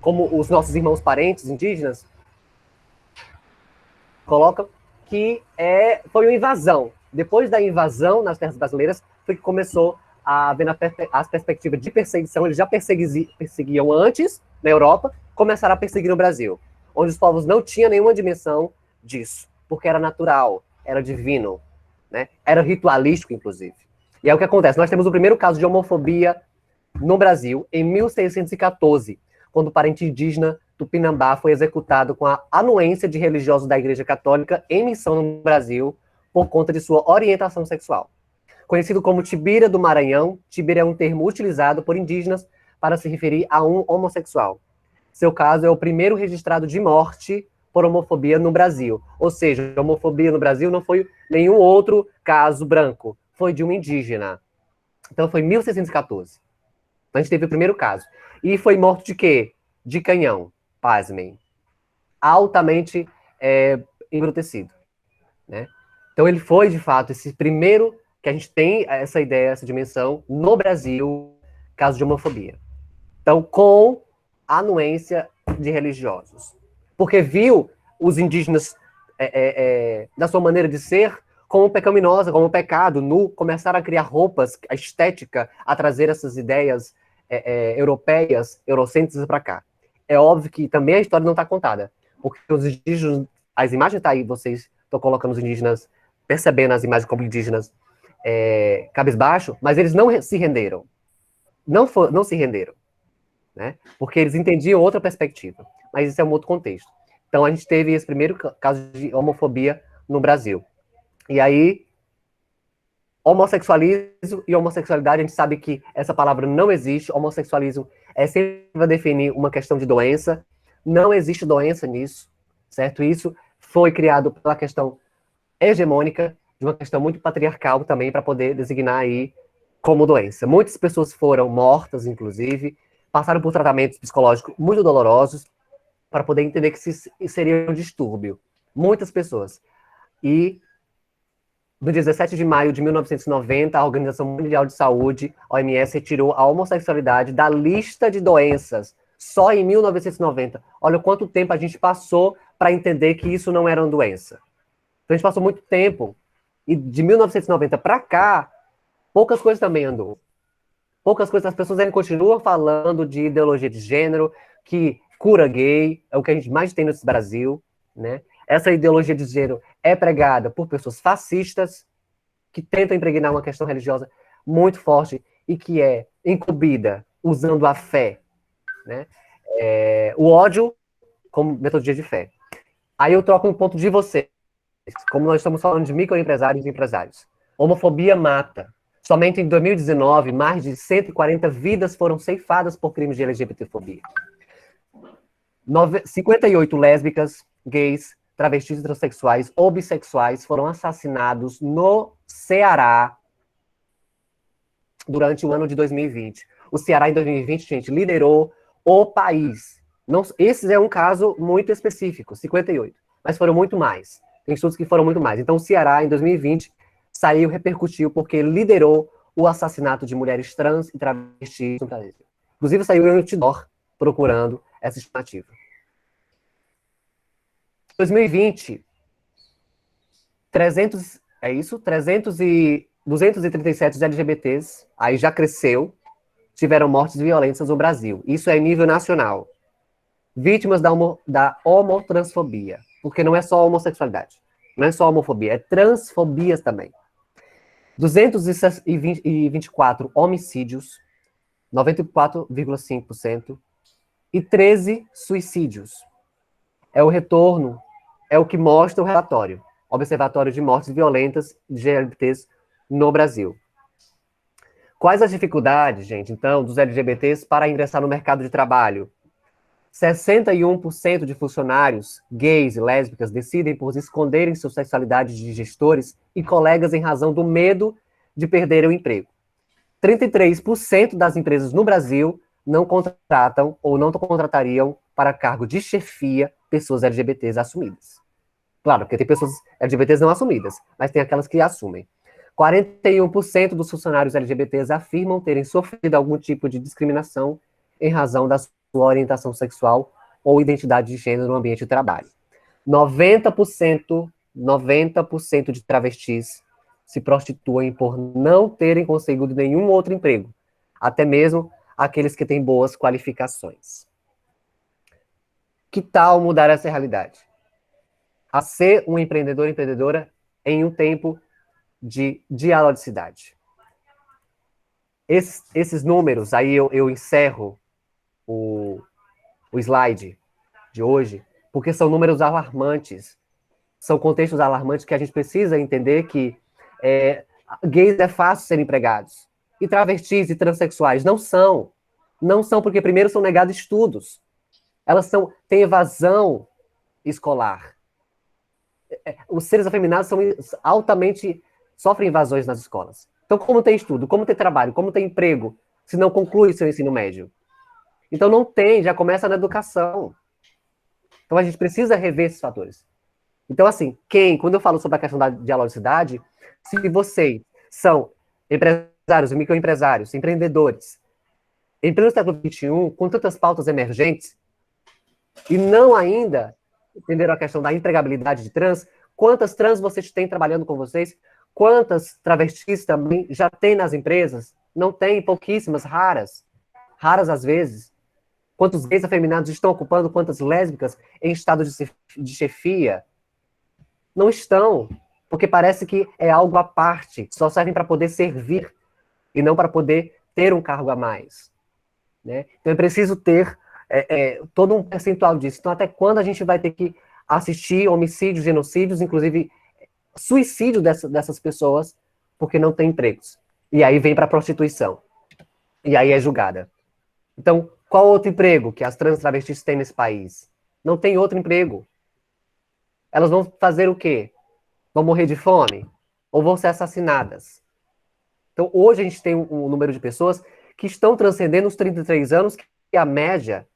como os nossos irmãos parentes indígenas colocam, que foi uma invasão. Depois da invasão nas terras brasileiras, foi que começou a haver as perspectivas de perseguição. Eles já perseguiam antes, na Europa, começaram a perseguir no Brasil, onde os povos não tinham nenhuma dimensão disso. porque era natural, era divino, né? Era ritualístico, inclusive. E é o que acontece. Nós temos o primeiro caso de homofobia no Brasil, em 1614, quando o parente indígena Tupinambá foi executado com a anuência de religiosos da Igreja Católica em missão no Brasil por conta de sua orientação sexual. Conhecido como Tibira do Maranhão, Tibira é um termo utilizado por indígenas para se referir a um homossexual. Seu caso é o primeiro registrado de morte por homofobia no Brasil. Ou seja, a homofobia no Brasil não foi nenhum outro caso branco, foi de um indígena. Então foi em 1614. Então, a gente teve o primeiro caso. E foi morto de quê? De canhão, pasmem. Altamente embrutecido, né? Então ele foi, de fato, esse primeiro que a gente tem essa ideia, essa dimensão, no Brasil, caso de homofobia. Então, com anuência de religiosos. Porque viu os indígenas, da sua maneira de ser, como pecaminosa, como pecado, nu, começaram a criar roupas, a estética, a trazer essas ideias europeias, eurocêntricas para cá. É óbvio que também a história não está contada, porque os indígenas, as imagens estão aí, vocês estão colocando os indígenas, percebendo as imagens como indígenas cabisbaixo, mas eles não se renderam. Não se renderam, né? Porque eles entendiam outra perspectiva. Mas isso é um outro contexto. Então, a gente teve esse primeiro caso de homofobia no Brasil. E aí, homossexualismo e homossexualidade, a gente sabe que essa palavra não existe. Homossexualismo sempre vai definir uma questão de doença. Não existe doença nisso, certo? Isso foi criado pela questão hegemônica, de uma questão muito patriarcal também, para poder designar aí como doença. Muitas pessoas foram mortas, inclusive, passaram por tratamentos psicológicos muito dolorosos, para poder entender que isso seria um distúrbio. Muitas pessoas. E no 17 de maio de 1990, a Organização Mundial de Saúde, a OMS, retirou a homossexualidade da lista de doenças, só em 1990. Olha quanto tempo a gente passou para entender que isso não era uma doença. Então a gente passou muito tempo, e de 1990 para cá, poucas coisas também andou. Poucas coisas, as pessoas ainda continuam falando de ideologia de gênero, que cura gay, é o que a gente mais tem nesse Brasil, né? Essa ideologia de gênero é pregada por pessoas fascistas, que tentam impregnar uma questão religiosa muito forte e que é incumbida usando a fé, né? O ódio como metodologia de fé. Aí eu troco um ponto de vocês, como nós estamos falando de microempresários e empresários. Homofobia mata. Somente em 2019, mais de 140 vidas foram ceifadas por crimes de LGBTfobia. 58 lésbicas, gays, travestis, transexuais ou bissexuais foram assassinados no Ceará durante o ano de 2020. O Ceará, em 2020, gente, liderou o país. Não, esse é um caso muito específico, 58. Mas foram muito mais. Tem estudos que foram muito mais. Então, o Ceará, em 2020, repercutiu, porque liderou o assassinato de mulheres trans e travestis no Brasil. Inclusive, saiu em outdoor procurando essa estimativa. 2020, 237 LGBTs, aí já cresceu, tiveram mortes violentas no Brasil. Isso é em nível nacional. Vítimas da homotransfobia, porque não é só homossexualidade, não é só homofobia, é transfobia também. 224 homicídios, 94,5%, e 13 suicídios. É o retorno, é o que mostra o relatório, Observatório de Mortes Violentas de LGBTs no Brasil. Quais as dificuldades, gente, então, dos LGBTs para ingressar no mercado de trabalho? 61% de funcionários gays e lésbicas decidem por esconderem sua sexualidade de gestores e colegas em razão do medo de perderem o emprego. 33% das empresas no Brasil não contratam ou não contratariam para cargo de chefia pessoas LGBTs assumidas. Claro, porque tem pessoas LGBTs não assumidas, mas tem aquelas que assumem. 41% dos funcionários LGBTs afirmam terem sofrido algum tipo de discriminação em razão da sua orientação sexual ou identidade de gênero no ambiente de trabalho. 90% de travestis se prostituem por não terem conseguido nenhum outro emprego, até mesmo aqueles que têm boas qualificações. Que tal mudar essa realidade? a ser um empreendedor, empreendedora em um tempo de dialogicidade. Esses números, aí eu encerro o slide de hoje, porque são números alarmantes, são contextos alarmantes que a gente precisa entender que gays é fácil serem empregados, e travestis e transexuais não são porque primeiro são negados estudos, elas têm evasão escolar. Os seres afeminados são sofrem invasões nas escolas. Então, como tem estudo, como tem trabalho, como tem emprego, se não conclui seu ensino médio? Então, não tem, já começa na educação. Então, a gente precisa rever esses fatores. Então, assim, quando eu falo sobre a questão da dialogicidade, se vocês são empresários, microempresários, empreendedores, em pleno século XXI, com tantas pautas emergentes, e não ainda entenderam a questão da empregabilidade de trans, quantas trans vocês têm trabalhando com vocês? Quantas travestis também já tem nas empresas? Não tem, pouquíssimas, raras às vezes. Quantos gays afeminados estão ocupando, quantas lésbicas em estado de chefia? Não estão, porque parece que é algo à parte, só servem para poder servir e não para poder ter um cargo a mais. Né? Então é preciso ter todo um percentual disso. Então até quando a gente vai ter que assistir homicídios, genocídios, inclusive suicídio dessas pessoas, porque não tem empregos. E aí vem para a prostituição. E aí é julgada. Então, qual outro emprego que as trans travestis têm nesse país? Não tem outro emprego. Elas vão fazer o quê? Vão morrer de fome? Ou vão ser assassinadas? Então, hoje a gente tem um número de pessoas que estão transcendendo os 33 anos, que é a média.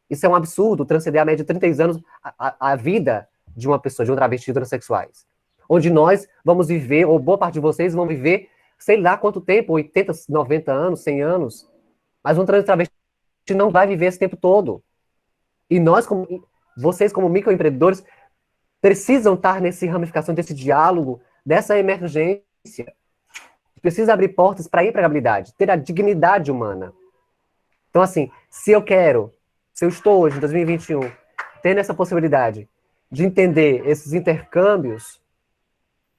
Isso é um absurdo, transcender a média de 33 anos, a vida de uma pessoa, de um travesti transexuais. Onde nós vamos viver, ou boa parte de vocês vão viver, sei lá quanto tempo, 80, 90 anos, 100 anos, mas um trans travesti não vai viver esse tempo todo. E vocês como microempreendedores, precisam estar nessa ramificação, desse diálogo, dessa emergência. Precisa abrir portas para a empregabilidade, ter a dignidade humana. Então, assim, se eu estou hoje, em 2021, tendo essa possibilidade de entender esses intercâmbios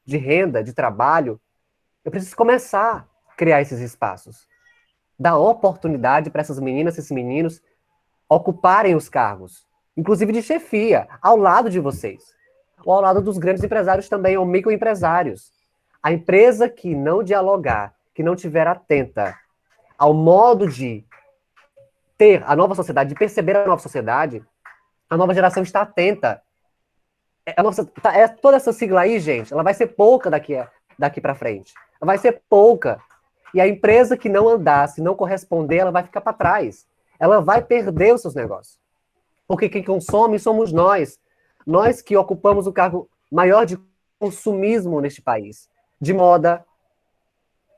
de renda, de trabalho, eu preciso começar a criar esses espaços. Dar oportunidade para essas meninas, esses meninos, ocuparem os cargos, inclusive de chefia, ao lado de vocês. Ou ao lado dos grandes empresários também, ou microempresários. A empresa que não dialogar, que não estiver atenta ao modo de ter a nova sociedade, de perceber a nova sociedade, a nova geração está atenta. Toda essa sigla aí, gente, ela vai ser pouca daqui para frente. Ela vai ser pouca. E a empresa que não andar, se não corresponder, ela vai ficar para trás. Ela vai perder os seus negócios. Porque quem consome somos nós. Nós que ocupamos o cargo maior de consumismo neste país. De moda,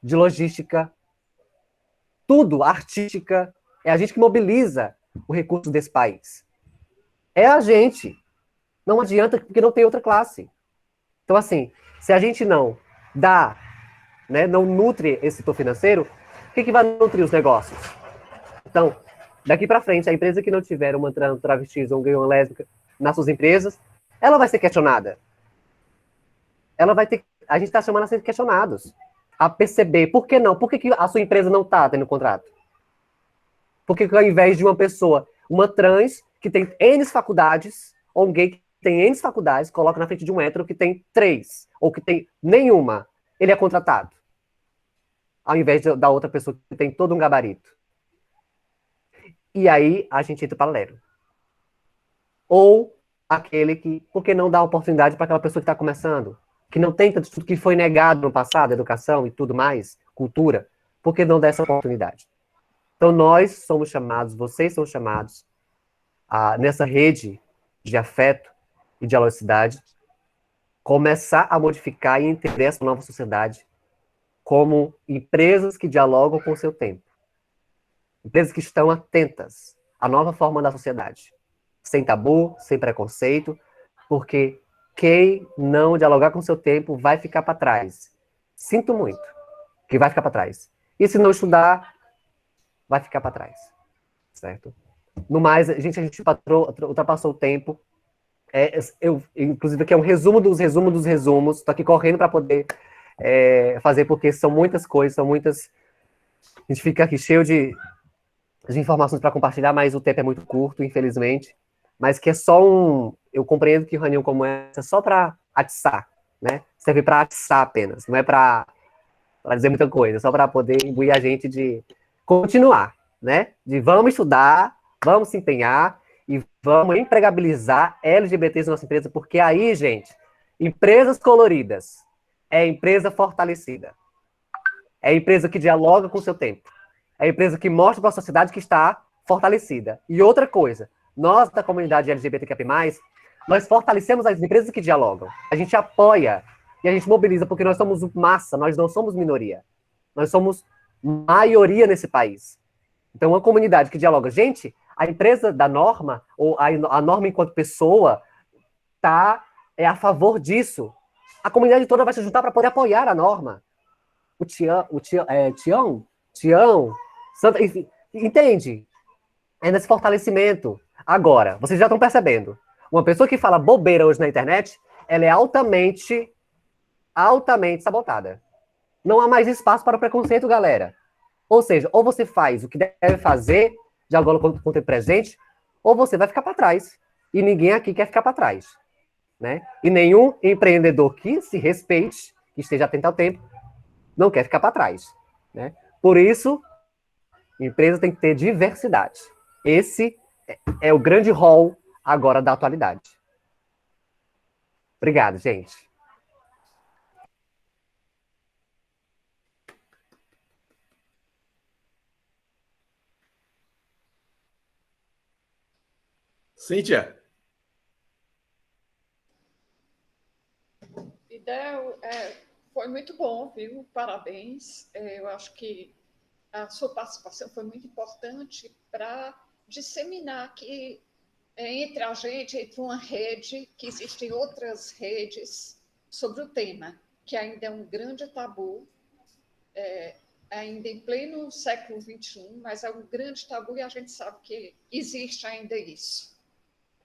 de logística, tudo, artística. É a gente que mobiliza o recurso desse país. É a gente. Não adianta, porque não tem outra classe. Então, assim, se a gente não dá, né, não nutre esse setor financeiro, o que vai nutrir os negócios? Então, daqui para frente, a empresa que não tiver uma travesti ou um gay ou uma lésbica nas suas empresas, ela vai ser questionada. A gente está chamando a ser questionados, a perceber, por que não? Por que a sua empresa não está tendo contrato? Por que ao invés de uma pessoa, uma trans, que tem N faculdades, ou um gay que tem N faculdades, coloca na frente de um hétero que tem 3, ou que tem nenhuma, ele é contratado? Ao invés da outra pessoa que tem todo um gabarito. E aí a gente entra paralelo. Ou aquele que, por que não dá oportunidade para aquela pessoa que está começando? Que não tem tanto estudo, que foi negado no passado, educação e tudo mais, cultura, por que não dá essa oportunidade? Então nós somos chamados, vocês são chamados, nessa rede de afeto e dialogicidade, começar a modificar e entender essa nova sociedade como empresas que dialogam com o seu tempo. Empresas que estão atentas à nova forma da sociedade. Sem tabu, sem preconceito, porque quem não dialogar com o seu tempo vai ficar para trás. Sinto muito que vai ficar para trás. E se não estudar, vai ficar para trás. Certo? No mais, a gente ultrapassou o tempo. Inclusive, aqui é um resumo dos resumos. Estou aqui correndo para poder fazer, porque são muitas coisas, são muitas... A gente fica aqui cheio de informações para compartilhar, mas o tempo é muito curto, infelizmente. Mas que é só eu compreendo que reunião como essa é só para atiçar, né? Serve para atiçar apenas, não é para dizer muita coisa, só para poder imbuir a gente de continuar, né? De vamos estudar, vamos se empenhar e vamos empregabilizar LGBTs na nossa empresa, porque aí, gente, empresas coloridas é empresa fortalecida. É empresa que dialoga com o seu tempo. É empresa que mostra para a sociedade que está fortalecida. E outra coisa, nós da comunidade LGBTQIA+, nós fortalecemos as empresas que dialogam. A gente apoia e a gente mobiliza, porque nós somos massa, nós não somos minoria. Nós somos maioria nesse país. Então, uma comunidade que dialoga. Gente, a empresa da Norma, ou a Norma enquanto pessoa, é a favor disso. A comunidade toda vai se juntar para poder apoiar a Norma. O Tião, Santa, enfim, entende? É nesse fortalecimento. Agora, vocês já estão percebendo. Uma pessoa que fala bobeira hoje na internet, ela é altamente sabotada. Não há mais espaço para o preconceito, galera. Ou seja, ou você faz o que deve fazer, de agora com o tempo presente, ou você vai ficar para trás. E ninguém aqui quer ficar para trás. Né? E nenhum empreendedor que se respeite, que esteja atento ao tempo, não quer ficar para trás. Né? Por isso, a empresa tem que ter diversidade. Esse é o grande rol agora da atualidade. Obrigado, gente. Cíntia? Idel, foi muito bom, viu? Parabéns. Eu acho que a sua participação foi muito importante para disseminar que entre a gente, entre uma rede, que existem outras redes sobre o tema, que ainda é um grande tabu, ainda em pleno século XXI, mas é um grande tabu e a gente sabe que existe ainda isso.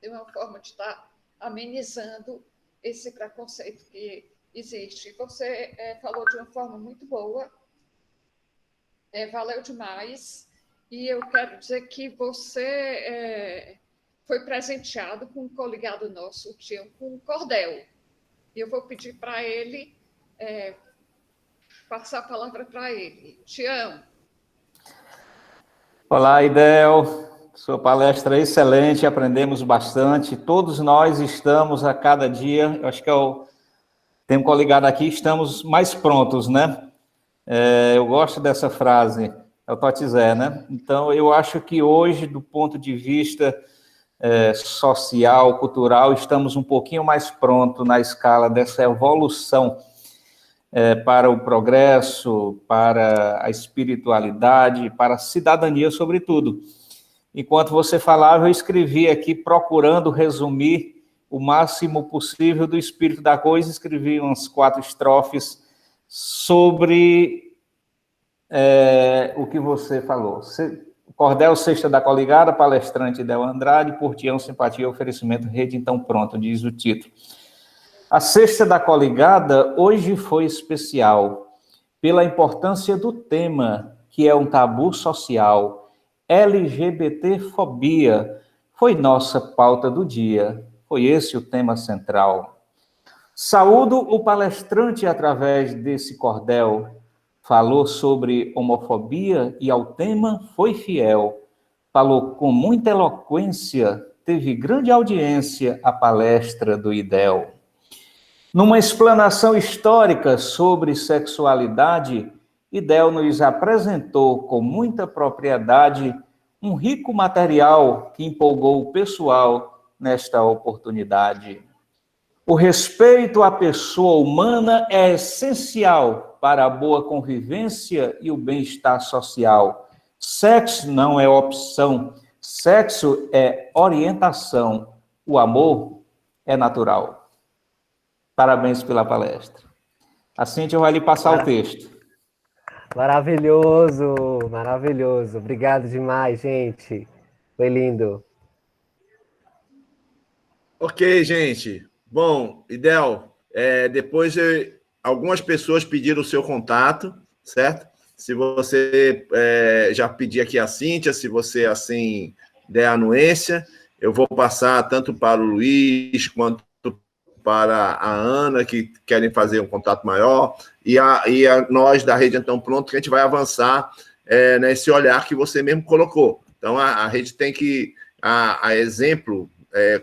É uma forma de estar amenizando esse preconceito que existe. Você falou de uma forma muito boa, valeu demais, e eu quero dizer que você foi presenteado com um coligado nosso, o Tião, com um cordel. E eu vou pedir para ele passar a palavra para ele. Tião. Olá, Idel. Sua palestra é excelente, aprendemos bastante. Todos nós estamos a cada dia, eu acho que tem um coligado aqui, estamos mais prontos, né? Eu gosto dessa frase, é o Totizé, né? Então, eu acho que hoje, do ponto de vista social, cultural, estamos um pouquinho mais prontos na escala dessa evolução para o progresso, para a espiritualidade, para a cidadania, sobretudo. Enquanto você falava, eu escrevi aqui, procurando resumir o máximo possível do espírito da coisa, escrevi umas 4 estrofes sobre o que você falou. Cordel, Sexta da Coligada, palestrante Idel Andrade, por Tião, simpatia, oferecimento, rede, então pronto, diz o título. A Sexta da Coligada hoje foi especial pela importância do tema, que é um tabu social. LGBT-fobia foi nossa pauta do dia, foi esse o tema central. Saúdo o palestrante através desse cordel, falou sobre homofobia e ao tema foi fiel, falou com muita eloquência, teve grande audiência a palestra do Idel. Numa explanação histórica sobre sexualidade, Idel nos apresentou com muita propriedade um rico material que empolgou o pessoal nesta oportunidade. O respeito à pessoa humana é essencial para a boa convivência e o bem-estar social. Sexo não é opção, sexo é orientação. O amor é natural. Parabéns pela palestra. A Cíntia vai lhe passar o texto. Maravilhoso, maravilhoso. Obrigado demais, gente. Foi lindo. Ok, gente. Bom, Idel, depois algumas pessoas pediram o seu contato, certo? Se você já pedir aqui a Cíntia, se você assim der anuência, eu vou passar tanto para o Luiz quanto para a Ana, que querem fazer um contato maior, e nós da Rede Então Pronto, que a gente vai avançar nesse olhar que você mesmo colocou. Então, a rede tem que, a exemplo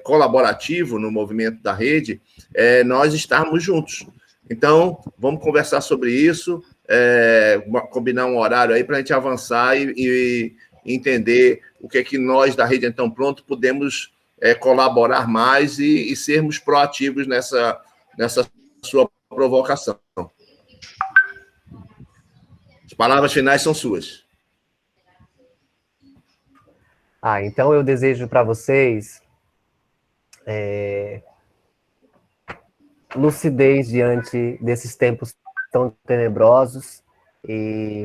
colaborativo no movimento da rede, nós estarmos juntos. Então, vamos conversar sobre isso, combinar um horário aí para a gente avançar e entender o que é que nós da Rede Então Pronto podemos colaborar mais e sermos proativos nessa sua provocação. As palavras finais são suas. Então eu desejo para vocês lucidez diante desses tempos tão tenebrosos,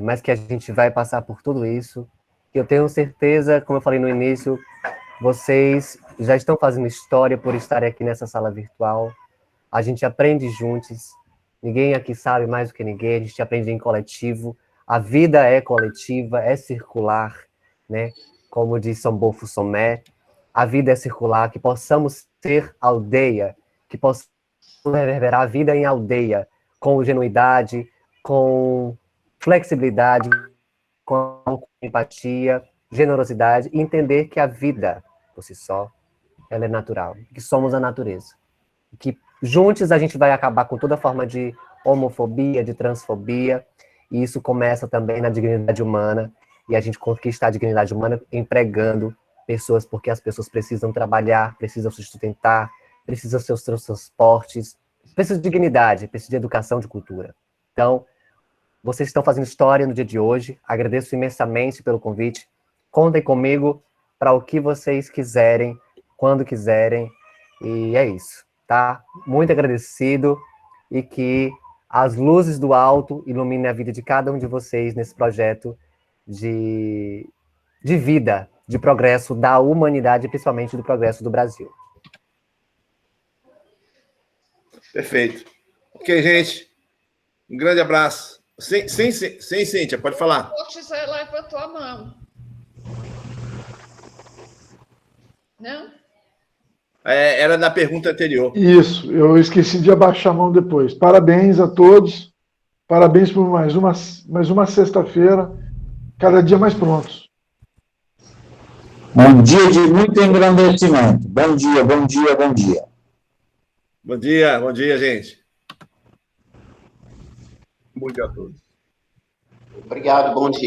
mas que a gente vai passar por tudo isso. Eu tenho certeza, como eu falei no início, vocês já estão fazendo história por estarem aqui nessa sala virtual. A gente aprende juntos. Ninguém aqui sabe mais do que ninguém. A gente aprende em coletivo. A vida é coletiva, é circular, né? Como diz Sambo Somé, a vida é circular, que possamos ser aldeia, que possamos reverberar a vida em aldeia, com genuidade, com flexibilidade, com empatia, generosidade, e entender que a vida, por si só, ela é natural, que somos a natureza. Que juntos a gente vai acabar com toda forma de homofobia, de transfobia, e isso começa também na dignidade humana, e a gente conquista a dignidade humana empregando pessoas, porque as pessoas precisam trabalhar, precisam se sustentar, precisam ter os seus transportes, precisam de dignidade, precisam de educação, de cultura. Então, vocês estão fazendo história no dia de hoje, agradeço imensamente pelo convite, contem comigo para o que vocês quiserem, quando quiserem, e é isso, tá? Muito agradecido, e que as luzes do alto iluminem a vida de cada um de vocês nesse projeto de vida, de progresso da humanidade, principalmente do progresso do Brasil. Perfeito. Ok, gente. Um grande abraço. Sim, Cíntia, pode falar. O José levantou a mão. Não? Era da pergunta anterior. Isso, eu esqueci de abaixar a mão depois. Parabéns a todos. Parabéns por mais uma sexta-feira, cada dia mais prontos. Um dia de muito engrandecimento. Bom dia, bom dia, bom dia. Bom dia, gente. Bom dia a todos. Obrigado, bom dia.